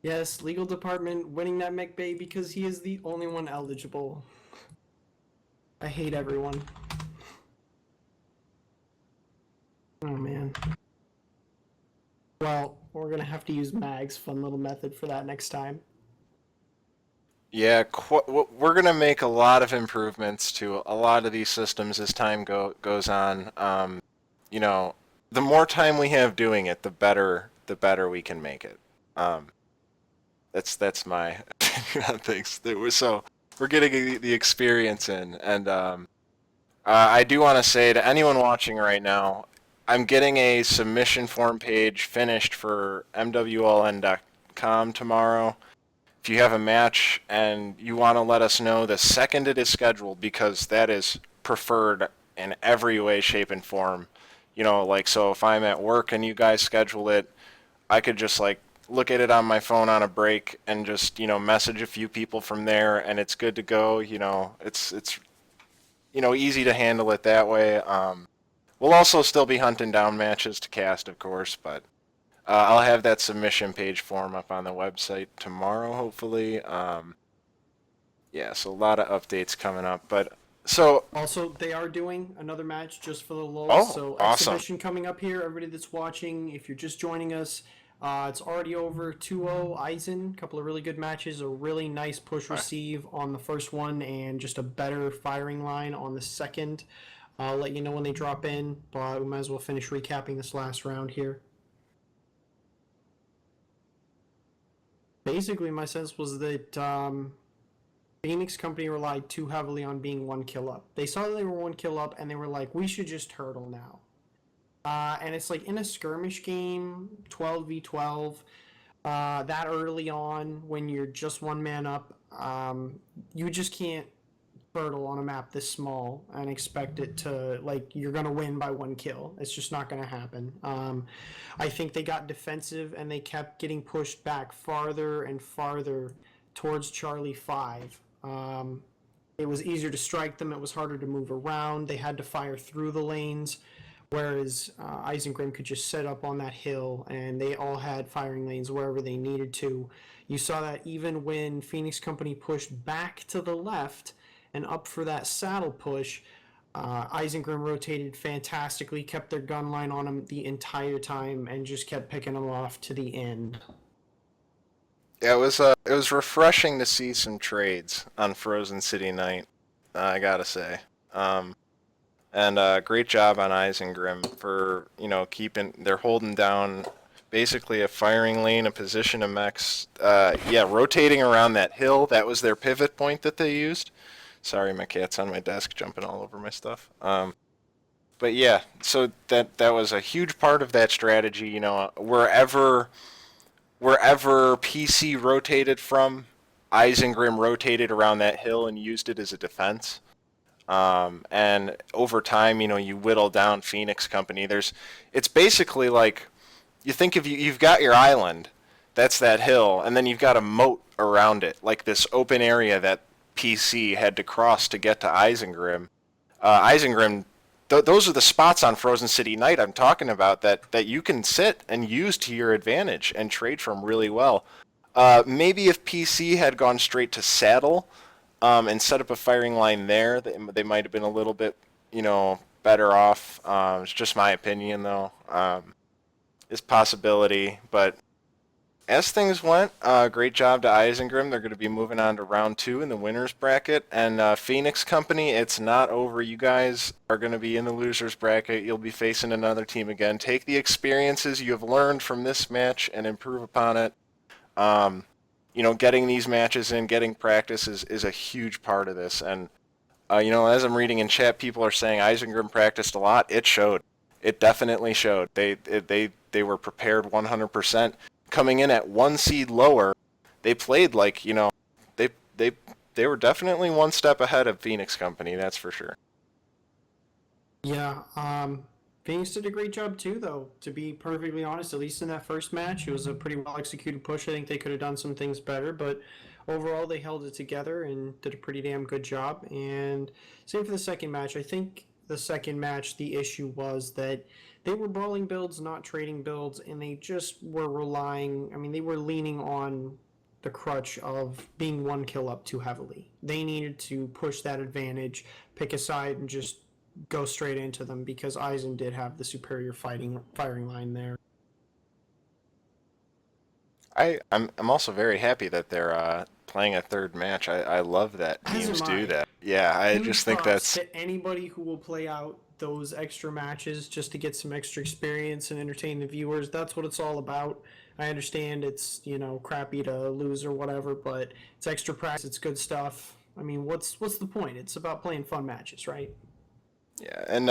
Yes, legal department winning that mech bay because he is the only one eligible. I hate everyone. Oh man. Well, we're gonna have to use Mag's fun little method for that next time. Yeah, we're gonna make a lot of improvements to a lot of these systems as time goes on. The more time we have doing it, the better we can make it. That's my opinion on things. we're getting the experience in, and I do want to say to anyone watching right now, I'm getting a submission form page finished for MWLN.com tomorrow. If you have a match and you want to let us know the second it is scheduled, because that is preferred in every way, shape, and form. Like, so if I'm at work and you guys schedule it, I could just like look at it on my phone on a break and just message a few people from there, and it's good to go. It's easy to handle it that way. We'll also still be hunting down matches to cast, of course, but I'll have that submission page form up on the website tomorrow, hopefully. Yeah, so a lot of updates coming up. But so, Also, they are doing another match just for the lulz. oh, So awesome. exhibition coming up here. Everybody that's watching, if you're just joining us, it's already over 2-0 ISEN. A couple of really good matches. A really nice push All right. receive on the first one, and just a better firing line on the second. I'll let you know when they drop in, but we might as well finish recapping this last round here. Basically, my sense was that Phoenix Company relied too heavily on being one kill up. They saw that they were one kill up, and they were like, we should just turtle now. And it's like in a skirmish game, 12v12, that early on, when you're just one man up, you just can't turtle on a map this small and expect it to, like, you're going to win by one kill. It's just not going to happen. I think they got defensive and they kept getting pushed back farther and farther towards Charlie 5. It was easier to strike them. It was harder to move around. They had to fire through the lanes, whereas Isengrim could just set up on that hill, and they all had firing lanes wherever they needed to. You saw that even when Phoenix Company pushed back to the left and up for that saddle push, Isengrim rotated fantastically, kept their gun line on them the entire time, and just kept picking them off to the end. Yeah, it was refreshing to see some trades on Frozen City Night. I gotta say. And great job on Isengrim for keeping. They're holding down basically a firing lane, a position of mechs. Yeah, rotating around that hill. That was their pivot point that they used. Sorry, my cat's on my desk jumping all over my stuff. But yeah, so that was a huge part of that strategy. Wherever PC rotated from, Isengrim rotated around that hill and used it as a defense. And over time, you whittle down Phoenix Company. It's basically like, you think of you've got your island, that's that hill, and then you've got a moat around it, like this open area that PC had to cross to get to Isengrim. Isengrim, those are the spots on Frozen City Night I'm talking about that you can sit and use to your advantage and trade from really well. Maybe if PC had gone straight to Saddle and set up a firing line there, they might have been a little bit, better off. It's just my opinion, though. It's possibility, but as things went, great job to Isengrim. They're going to be moving on to round 2 in the winners bracket. And Phoenix Company, it's not over. You guys are going to be in the losers bracket. You'll be facing another team again. Take the experiences you have learned from this match and improve upon it. Getting these matches in, getting practice is a huge part of this. And, as I'm reading in chat, people are saying Isengrim practiced a lot. It showed. It definitely showed. They were prepared 100%. Coming in at 1 seed lower, they played like, they they were definitely one step ahead of Phoenix Company, that's for sure. Yeah, Phoenix did a great job too, though. To be perfectly honest, at least in that first match, it was a pretty well executed push. I think they could have done some things better, but overall they held it together and did a pretty damn good job. And same for the second match. I think the second match, the issue was that they were brawling builds, not trading builds, and they just were relying. I mean, they were leaning on the crutch of being one kill up too heavily. They needed to push that advantage, pick a side, and just go straight into them because Eisen did have the superior firing line there. I'm also very happy that they're playing a third match. I love that As teams am do I. that. Yeah, I Huge just think props that's to anybody who will play out those extra matches just to get some extra experience and entertain the viewers. That's what it's all about. I understand it's, crappy to lose or whatever, but it's extra practice, it's good stuff. I mean, what's the point? It's about playing fun matches, right? Yeah, and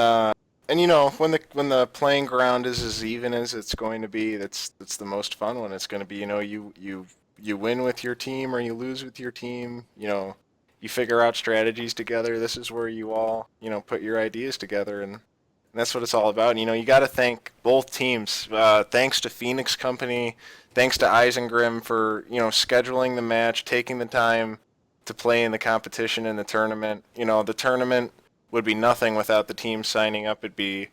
when the playing ground is as even as it's going to be, that's the most fun when it's going to be. You win with your team or you lose with your team. You figure out strategies together. This is where you all put your ideas together, and that's what it's all about. You got to thank both teams. Thanks to Phoenix Company, thanks to Isengrim for scheduling the match, taking the time to play in the competition in the tournament. The tournament would be nothing without the team signing up. It'd be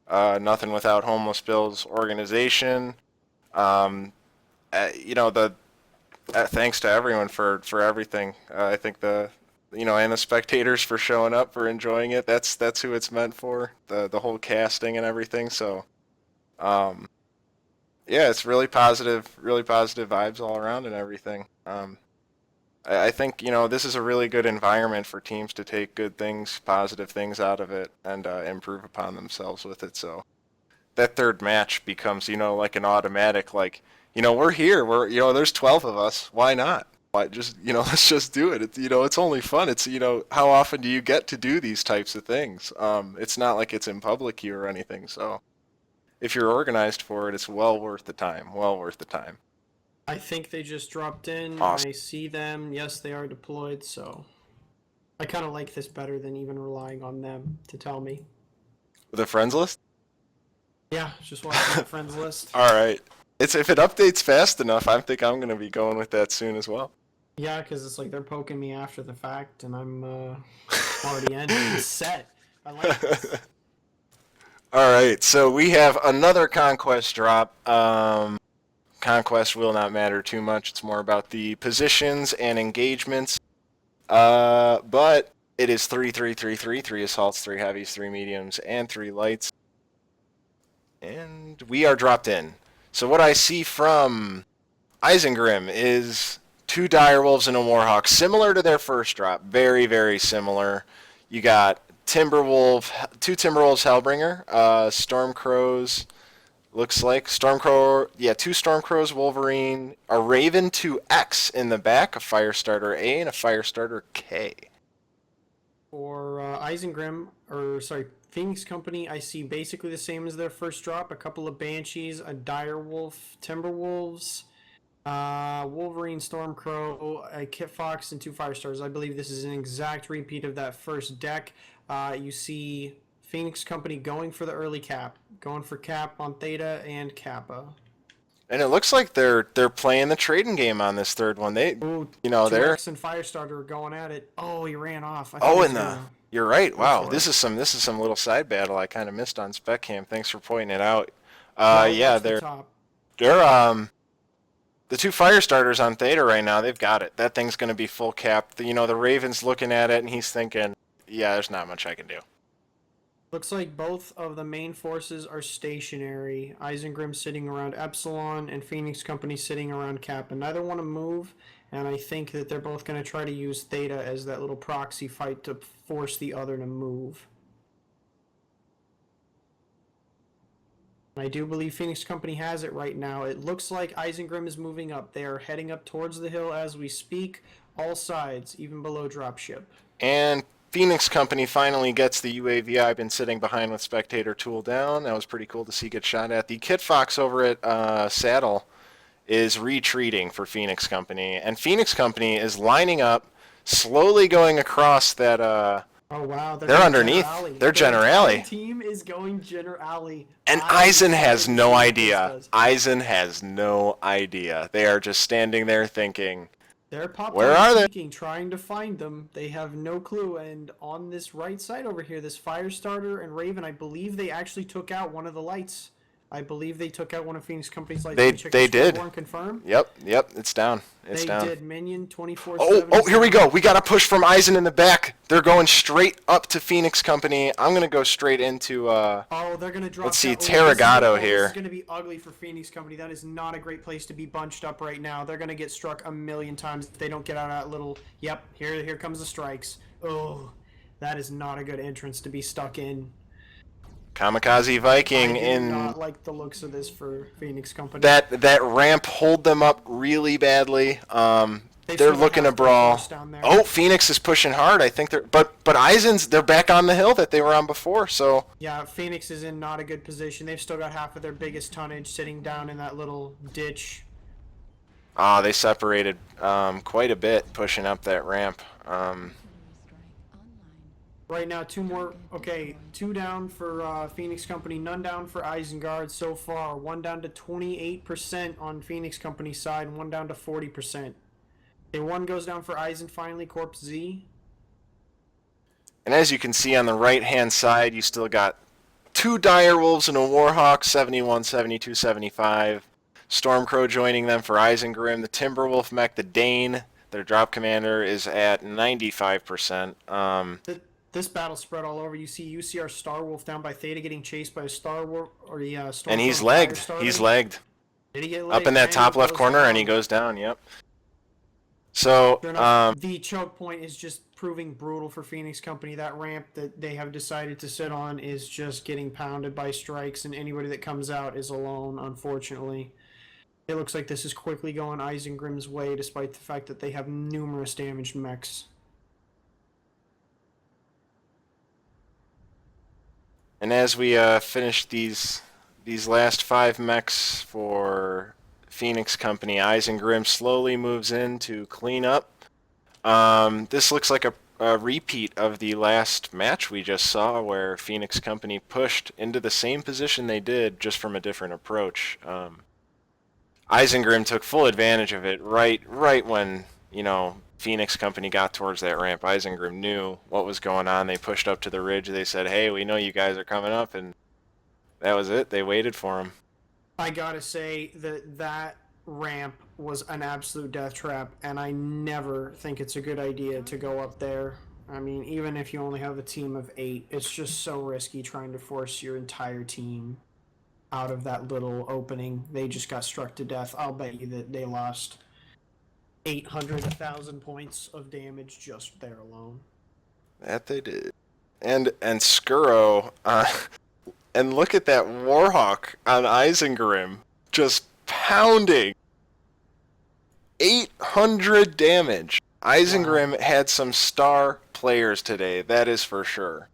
nothing without Homeless Bill's organization. Um, the thanks to everyone for everything. I think and the spectators for showing up, for enjoying it. That's who it's meant for. The whole casting and everything. So, um, yeah, it's really positive vibes all around and everything. I think this is a really good environment for teams to take good things, positive things out of it, and improve upon themselves with it. So that third match becomes like an automatic, like we're here, there's 12 of us, why not? Why just let's just do it. It's only fun. It's how often do you get to do these types of things? It's not like it's in public here or anything. So if you're organized for it, it's well worth the time. Well worth the time. I think they just dropped in. Awesome. I see them. Yes, they are deployed, so I kind of like this better than even relying on them to tell me. The friends list. Yeah, just watching the friends list. All right. It's if it updates fast enough, I think I'm gonna be going with that soon as well. Yeah, because it's like they're poking me after the fact, and I'm already in and set. I like this. All right, so we have another conquest drop. Conquest will not matter too much. It's more about the positions and engagements. But it is 3-3-3-3, 3 assaults, 3 heavies, 3 mediums, and 3 lights. And we are dropped in. So what I see from Isengrim is 2 direwolves and a warhawk, similar to their first drop. Very, very similar. You got Timberwolf, 2 Timberwolves Hellbringer, Stormcrows, looks like. Stormcrow, yeah, 2 Stormcrows Wolverine, a Raven 2X in the back, a Firestarter A, and a Firestarter K. For Isengrim, or sorry, Phoenix Company, I see basically the same as their first drop. A couple of Banshees, a Direwolf, Timberwolves, Wolverine, Stormcrow, a Kit Fox, and 2 Firestars. I believe this is an exact repeat of that first deck. You see Phoenix Company going for the early cap, going for cap on Theta and Kappa. And it looks like they're playing the trading game on this third one. Ooh, They're 2X and Firestarter are going at it. Oh, he ran off. you're right. Wow, this it. is some little side battle I kind of missed on Spec Cam. Thanks for pointing it out. Yeah, they're top. the 2 fire starters on Theta right now. They've got it. That thing's going to be full cap. The Raven's looking at it and he's thinking, yeah, there's not much I can do. Looks like both of the main forces are stationary. Isengrim sitting around Epsilon and Phoenix Company sitting around Kappa. Neither want to move, and I think that they're both going to try to use Theta as that little proxy fight to force the other to move. I do believe Phoenix Company has it right now. It looks like Isengrim is moving up. They are heading up towards the hill as we speak. All sides, even below dropship. And Phoenix Company finally gets the UAV I've been sitting behind with Spectator tool down. That was pretty cool to see get shot at. The Kit Fox over at Saddle is retreating for Phoenix Company. And Phoenix Company is lining up, slowly going across that... Oh wow, they're underneath. They're Generali. Team is going Generali. And Eisen has no idea. Eisen has no idea. They are just standing there thinking, they're where are they? Trying to find them. They have no clue. And on this right side over here, this Firestarter and Raven, I believe they actually took out one of the lights. I believe they took out one of Phoenix Company's lights. They did. Confirm? Yep, it's down. It's down. They did. Minion 24/7. Oh, here we go. We got a push from Eisen in the back. They're going straight up to Phoenix Company. I'm going to go straight into... oh, they're going to drop... Let's see, Terragato here. This is going to be ugly for Phoenix Company. That is not a great place to be bunched up right now. They're going to get struck a million times if they don't get out of that little... Yep, here comes the strikes. Oh, that is not a good entrance to be stuck in. Kamikaze Viking I do not like the looks of this for Phoenix Company. That ramp hold them up really badly. They've They're still got looking to half their force brawl. down there. Oh, Phoenix is pushing hard. I think they're but ISEN's they're back on the hill that they were on before. So Yeah, Phoenix is in not a good position. They've still got half of their biggest tonnage sitting down in that little ditch. they separated quite a bit pushing up that ramp. Right now, two more. Okay, two down for Phoenix Company, none down for Isengard so far. One down to 28% on Phoenix Company's side, and one down to 40%. Okay, one goes down for Eisen finally, Corpse Z. And as you can see on the right-hand side, you still got two Direwolves and a Warhawk, 71, 72, 75. Stormcrow joining them for Isengrim. The Timberwolf mech, the Dane, their drop commander, is at 95%. This battle spread all over. You see UCR Starwolf down by Theta getting chased by a Starwolf or the Stormcrow. And he's legged. He's legged. Did he get legged? Up in that top left corner, down. and he goes down. Yep. So, Sure enough, the choke point is just proving brutal for Phoenix Company. That ramp that they have decided to sit on is just getting pounded by strikes, and anybody that comes out is alone, unfortunately. It looks like this is quickly going Isengrim's way, despite the fact that they have numerous damaged mechs. and as we finish these last 5 mechs for Phoenix Company, Isengrim slowly moves in to clean up. This looks like a repeat of the last match we just saw, where Phoenix Company pushed into the same position they did, just from a different approach. Isengrim took full advantage of it right when, Phoenix Company got towards that ramp. Isengrim knew what was going on. They pushed up to the ridge. They said, hey, we know you guys are coming up, and that was it. They waited for him. I gotta say that ramp was an absolute death trap, and I never think it's a good idea to go up there. I mean, even if you only have a team of 8, it's just so risky trying to force your entire team out of that little opening. They just got struck to death. I'll bet you that they lost 800, 1,000 points of damage just there alone. That they did. And Skuro, and look at that Warhawk on Isengrim, just pounding. 800 damage. Isengrim had some star players today, that is for sure.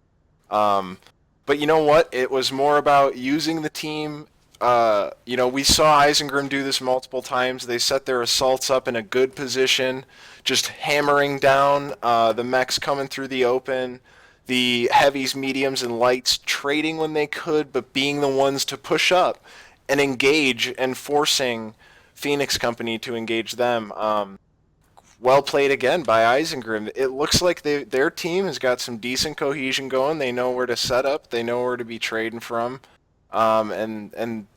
But you know what? It was more about using the team. We saw Isengrim do this multiple times. They set their assaults up in a good position, just hammering down the mechs coming through the open, the heavies, mediums, and lights trading when they could, but being the ones to push up and engage, and forcing Phoenix Company to engage them. Well played again by Isengrim. It looks like their team has got some decent cohesion going. They know where to set up. They know where to be trading from. And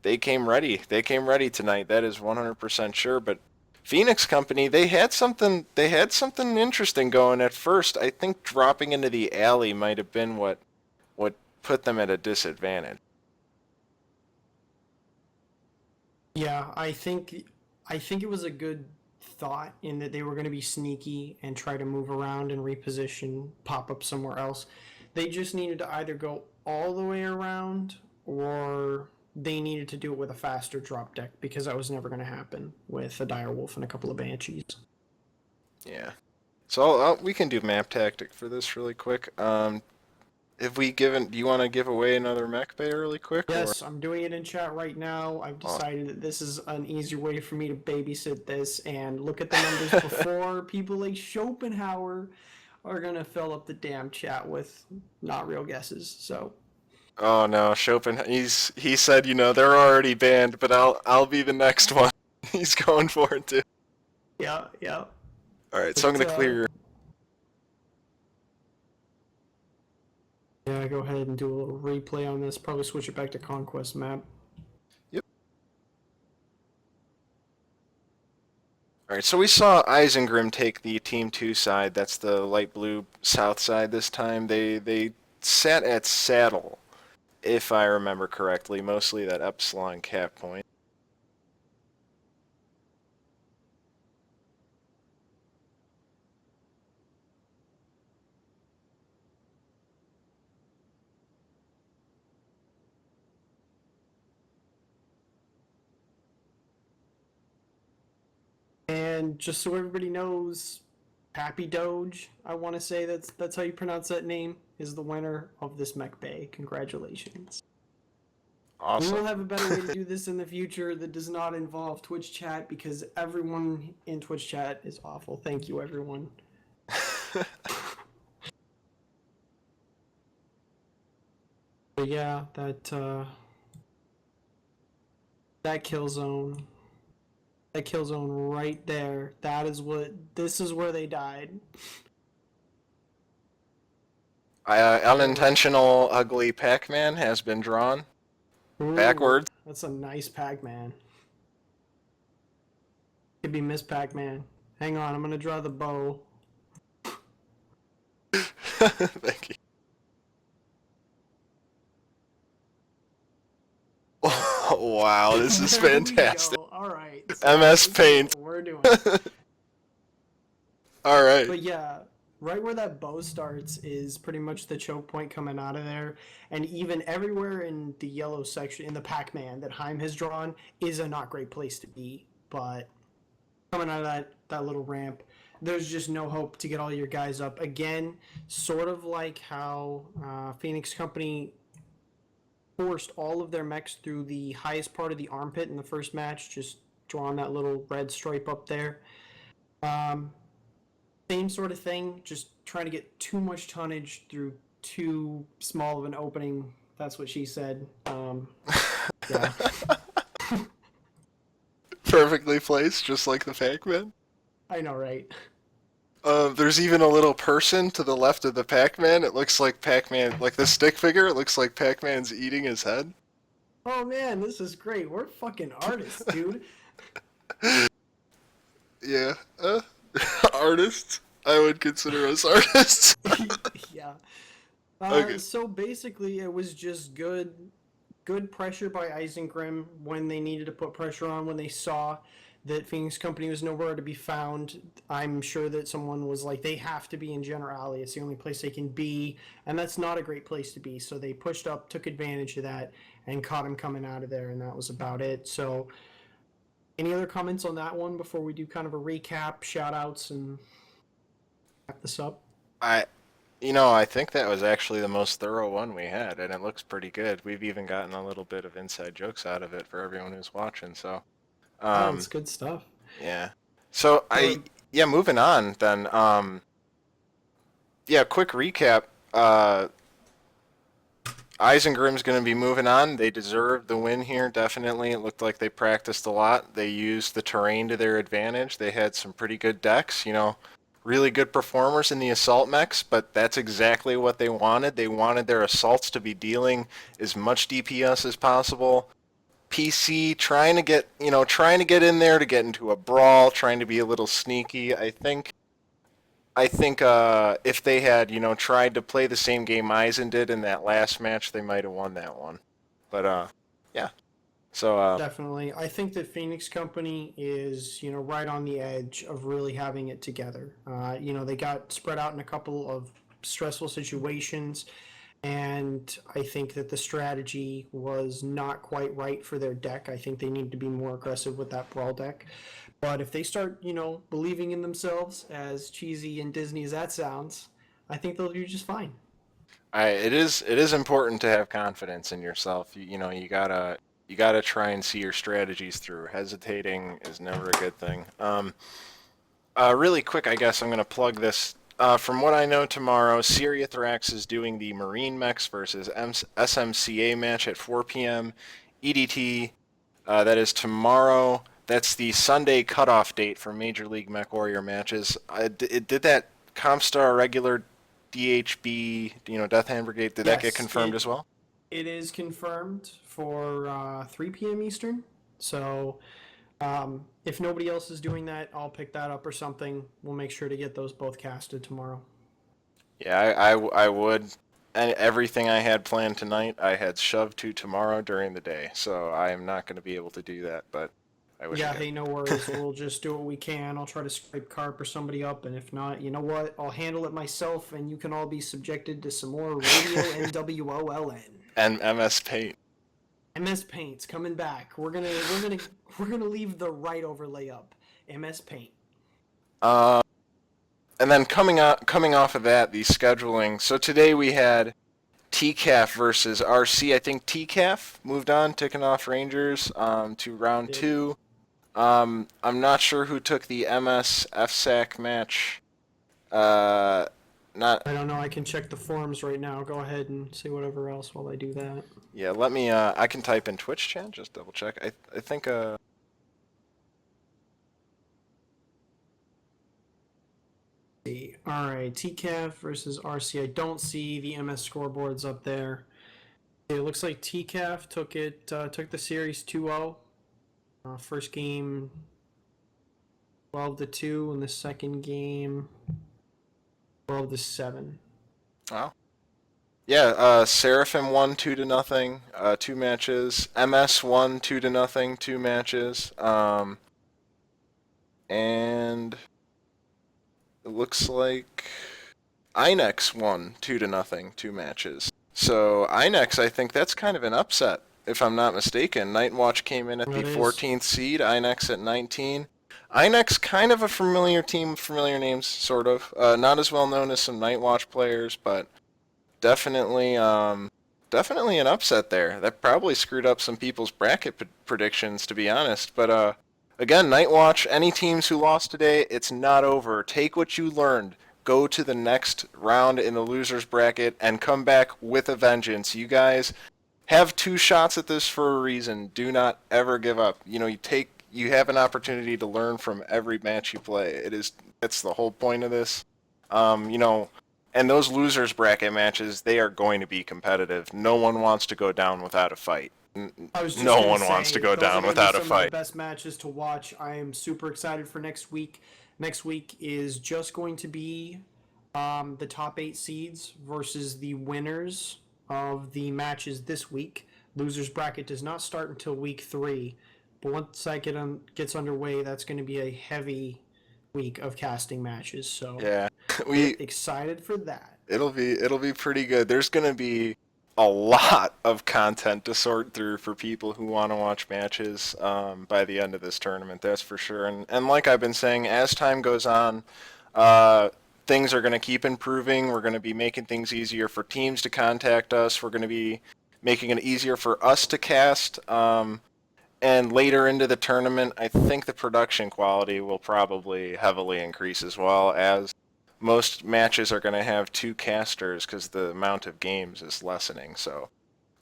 they came ready. They came ready tonight. That is 100% sure. But Phoenix Company, they had something interesting going at first. I think dropping into the alley might have been what put them at a disadvantage. Yeah, I think it was a good thought in that they were going to be sneaky and try to move around and reposition, pop up somewhere else. They just needed to either go all the way around, or they needed to do it with a faster drop deck, because that was never going to happen with a Direwolf and a couple of Banshees. Yeah. So we can do map tactic for this really quick. Do you want to give away another mech bay really quick? Yes, I'm doing it in chat right now. I've decided that this is an easier way for me to babysit this and look at the numbers before people like Schopenhauer are going to fill up the damn chat with not real guesses. So. Oh no, he said, they're already banned, but I'll be the next one. He's going for it too. Yeah. All right, so I'm going to clear your... Yeah, go ahead and do a little replay on this. Probably switch it back to Conquest map. Yep. All right, so we saw Isengrim take the Team 2 side. That's the light blue south side this time. They sat at Saddle, if I remember correctly, mostly that Epsilon cap point. And And just so everybody knows, Pappy Doge, I want to say that's how you pronounce that name, is the winner of this mech bay. Congratulations. We Awesome. will have a better way to do this in the future that does not involve Twitch chat, because everyone in Twitch chat is awful. Thank you, everyone. But yeah, that kill zone. That kill zone right there. This is where they died. Unintentional ugly Pac-Man has been drawn. Ooh, Backwards. that's a nice Pac-Man. Could be Miss Pac-Man. Hang on, I'm gonna draw the bow. Thank you. Wow, this is fantastic. All right. MS Paint. We're doing. All right. But yeah, right where that bow starts is pretty much the choke point coming out of there, and even everywhere in the yellow section in the Pac-Man that Heim has drawn is a not great place to be. But coming out of that little ramp, there's just no hope to get all your guys up again. Sort of like how Phoenix Company forced all of their mechs through the highest part of the armpit in the first match, just drawing that little red stripe up there. Same sort of thing, just trying to get too much tonnage through too small of an opening. That's what she said. Yeah. Perfectly placed, just like the Pac-Man. I know, right? There's even a little person to the left of the Pac-Man. It looks like Pac-Man, like the stick figure. It looks like Pac-Man's eating his head. Oh man, this is great. We're fucking artists, dude. Yeah. Artists? I would consider us artists. Yeah. Okay. So basically, it was just good pressure by Isengrim when they needed to put pressure on, when they saw that Phoenix Company was nowhere to be found. I'm sure that someone was like, they have to be in General Alley. It's the only place they can be, and that's not a great place to be. So they pushed up, took advantage of that, and caught him coming out of there, and that was about it. So any other comments on that one before we do kind of a recap, shout-outs, and wrap this up? I think that was actually the most thorough one we had, and it looks pretty good. We've even gotten a little bit of inside jokes out of it for everyone who's watching, so. That's good stuff. Yeah. So moving on then. Quick recap. Isengrim's going to be moving on. They deserved the win here, definitely. It looked like they practiced a lot. They used the terrain to their advantage. They had some pretty good decks, really good performers in the assault mechs, but that's exactly what they wanted. They wanted their assaults to be dealing as much DPS as possible. PC trying to get in there to get into a brawl, trying to be a little sneaky. I think if they had, tried to play the same game Eisen did in that last match, they might have won that one. But yeah. So Definitely. I think that Phoenix Company is, right on the edge of really having it together. They got spread out in a couple of stressful situations, and I think that the strategy was not quite right for their deck. I think they need to be more aggressive with that brawl deck. But if they start, believing in themselves, as cheesy and Disney as that sounds, I think they'll do just fine. it is important to have confidence in yourself. You gotta try and see your strategies through. Hesitating is never a good thing. Really quick, I guess I'm gonna plug this. From what I know, tomorrow, Syriathrax is doing the Marine Mechs versus SMCA match at 4 p.m. EDT. That is tomorrow. That's the Sunday cutoff date for Major League Mech Warrior matches. Did that Compstar regular DHB, Death Hand Brigade, did that get confirmed as well? It is confirmed for 3 p.m. Eastern. So if nobody else is doing that, I'll pick that up or something. We'll make sure to get those both casted tomorrow. Yeah, I would. And everything I had planned tonight, I had shoved to tomorrow during the day. So I am not going to be able to do that, but I wish I could. Hey, no worries. We'll just do what we can. I'll try to scrape Carp or somebody up, and if not, you know what? I'll handle it myself, and you can all be subjected to some more Radio NWOLN. And MS Paint. MS Paint's coming back. We're gonna leave the right overlay up. MS Paint. And then coming off of that, the scheduling. So today we had TCAF versus RC. I think TCAF moved on, ticking off Rangers to round Did. 2. I'm not sure who took the MS FSAC match. Not I don't know. I can check the forums right now. Go ahead and say whatever else while I do that. Yeah. Let me. I can type in Twitch chat. Just double check. I think. All right, TCAF versus RC. I don't see the MS scoreboards up there. It looks like TCAF took the series 2-0. First game 12-2, and the second game 12-7. Wow. Yeah. Seraphim won 2-0. 2 matches. MS won 2-0. 2 matches. And it looks like Inex won 2-0. 2 matches. So Inex, I think that's kind of an upset, if I'm not mistaken. Nightwatch came in at the 14th seed, Inex at 19. Inex, kind of a familiar team with familiar names, sort of. Not as well known as some Nightwatch players, but definitely an upset there. That probably screwed up some people's bracket predictions, to be honest. But again, Nightwatch, any teams who lost today, it's not over. Take what you learned. Go to the next round in the losers bracket and come back with a vengeance. You guys have 2 shots at this for a reason. Do not ever give up. You have an opportunity to learn from every match you play. That's the whole point of this. And those losers bracket matches, they are going to be competitive. No one wants to go down without a fight. No one wants to go down without a Some of fight. the best matches to watch. I am super excited for next week. Next week is just going to be the top 8 seeds versus the winners of the matches this week. Losers bracket does not start until week 3, but once that gets underway, that's going to be a heavy week of casting matches. So Yeah, we're excited for that. It'll be pretty good. There's gonna be a lot of content to sort through for people who want to watch matches by the end of this tournament. That's for sure. And like I've been saying, as time goes on, things are going to keep improving. We're going to be making things easier for teams to contact us. We're going to be making it easier for us to cast. And later into the tournament, I think the production quality will probably heavily increase as well, as most matches are going to have 2 casters because the amount of games is lessening. So,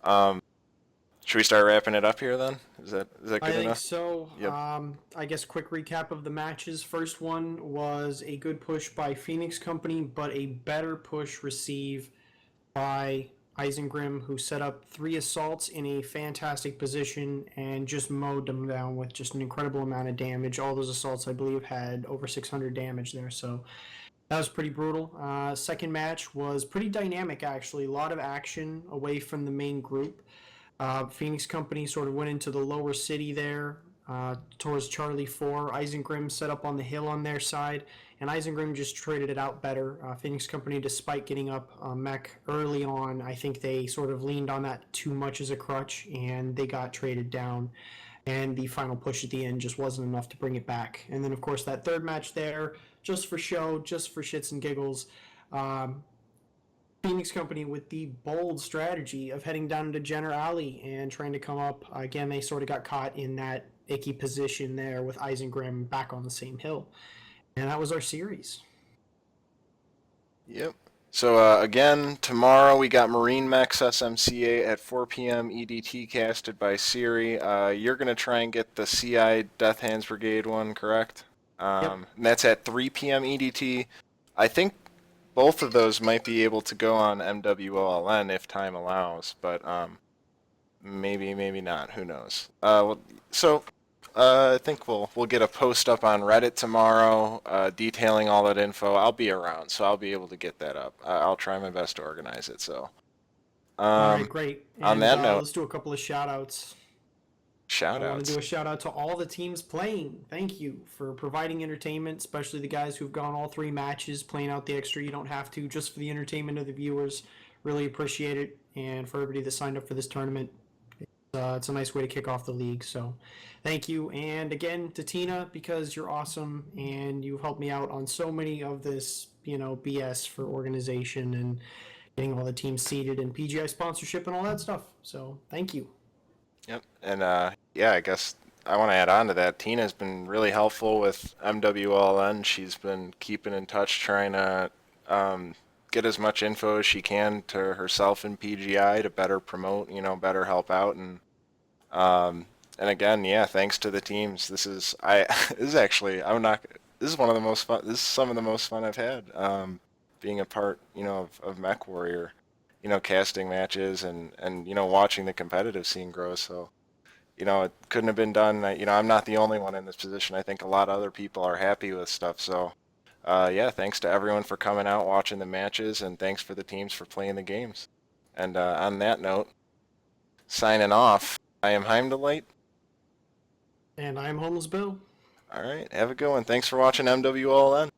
should we start wrapping it up here then? Is that good enough? I think so. Yep. I guess quick recap of the matches. First one was a good push by Phoenix Company, but a better push received by Isengrim, who set up 3 assaults in a fantastic position and just mowed them down with just an incredible amount of damage. All those assaults, I believe, had over 600 damage there, so that was pretty brutal. Second match was pretty dynamic, actually. A lot of action away from the main group. Phoenix Company sort of went into the lower city there towards Charlie 4. Isengrim set up on the hill on their side, and Isengrim just traded it out better. Phoenix Company, despite getting up mech early on, I think they sort of leaned on that too much as a crutch, and they got traded down. And the final push at the end just wasn't enough to bring it back. And then, of course, that third match there, just for show, just for shits and giggles, Phoenix Company with the bold strategy of heading down to Jenner Alley and trying to come up. Again, they sort of got caught in that icky position there with Isengrim back on the same hill. And that was our series. Yep. So again, tomorrow we got Marine Mechs SMCA at 4 p.m. EDT casted by Siri. You're going to try and get the CI Death Hands Brigade one, correct? Yep. And that's at 3 p.m. EDT. I think both of those might be able to go on MWOLN if time allows, but maybe not. Who knows? I think we'll get a post up on Reddit tomorrow detailing all that info. I'll be around, so I'll be able to get that up. I'll try my best to organize it. So, All right, great. And, on that note, let's do a couple of shout-outs. I want to do a shout-out to all the teams playing. Thank you for providing entertainment, especially the guys who've gone all 3 matches, playing out the extra. You don't have to, just for the entertainment of the viewers. Really appreciate it. And for everybody that signed up for this tournament, It's a nice way to kick off the league. So thank you. And again to Tina, because you're awesome and you've helped me out on so many of this, BS for organization and getting all the teams seated and PGI sponsorship and all that stuff. So thank you. Yep. And yeah, I guess I want to add on to that. Tina's been really helpful with MWLN. She's been keeping in touch, trying to get as much info as she can to herself and PGI to better promote, better help out. And again, yeah, thanks to the teams. This is actually, this is one of the most fun, this is some of the most fun I've had, being a part, of Mech Warrior, casting matches and, watching the competitive scene grow. So, it couldn't have been done. I'm not the only one in this position. I think a lot of other people are happy with stuff. So, yeah, thanks to everyone for coming out, watching the matches, and thanks for the teams for playing the games. And on that note, signing off, I am heimdelight. And I'm Homeless Bill. All right, have a good one. Thanks for watching MWLN.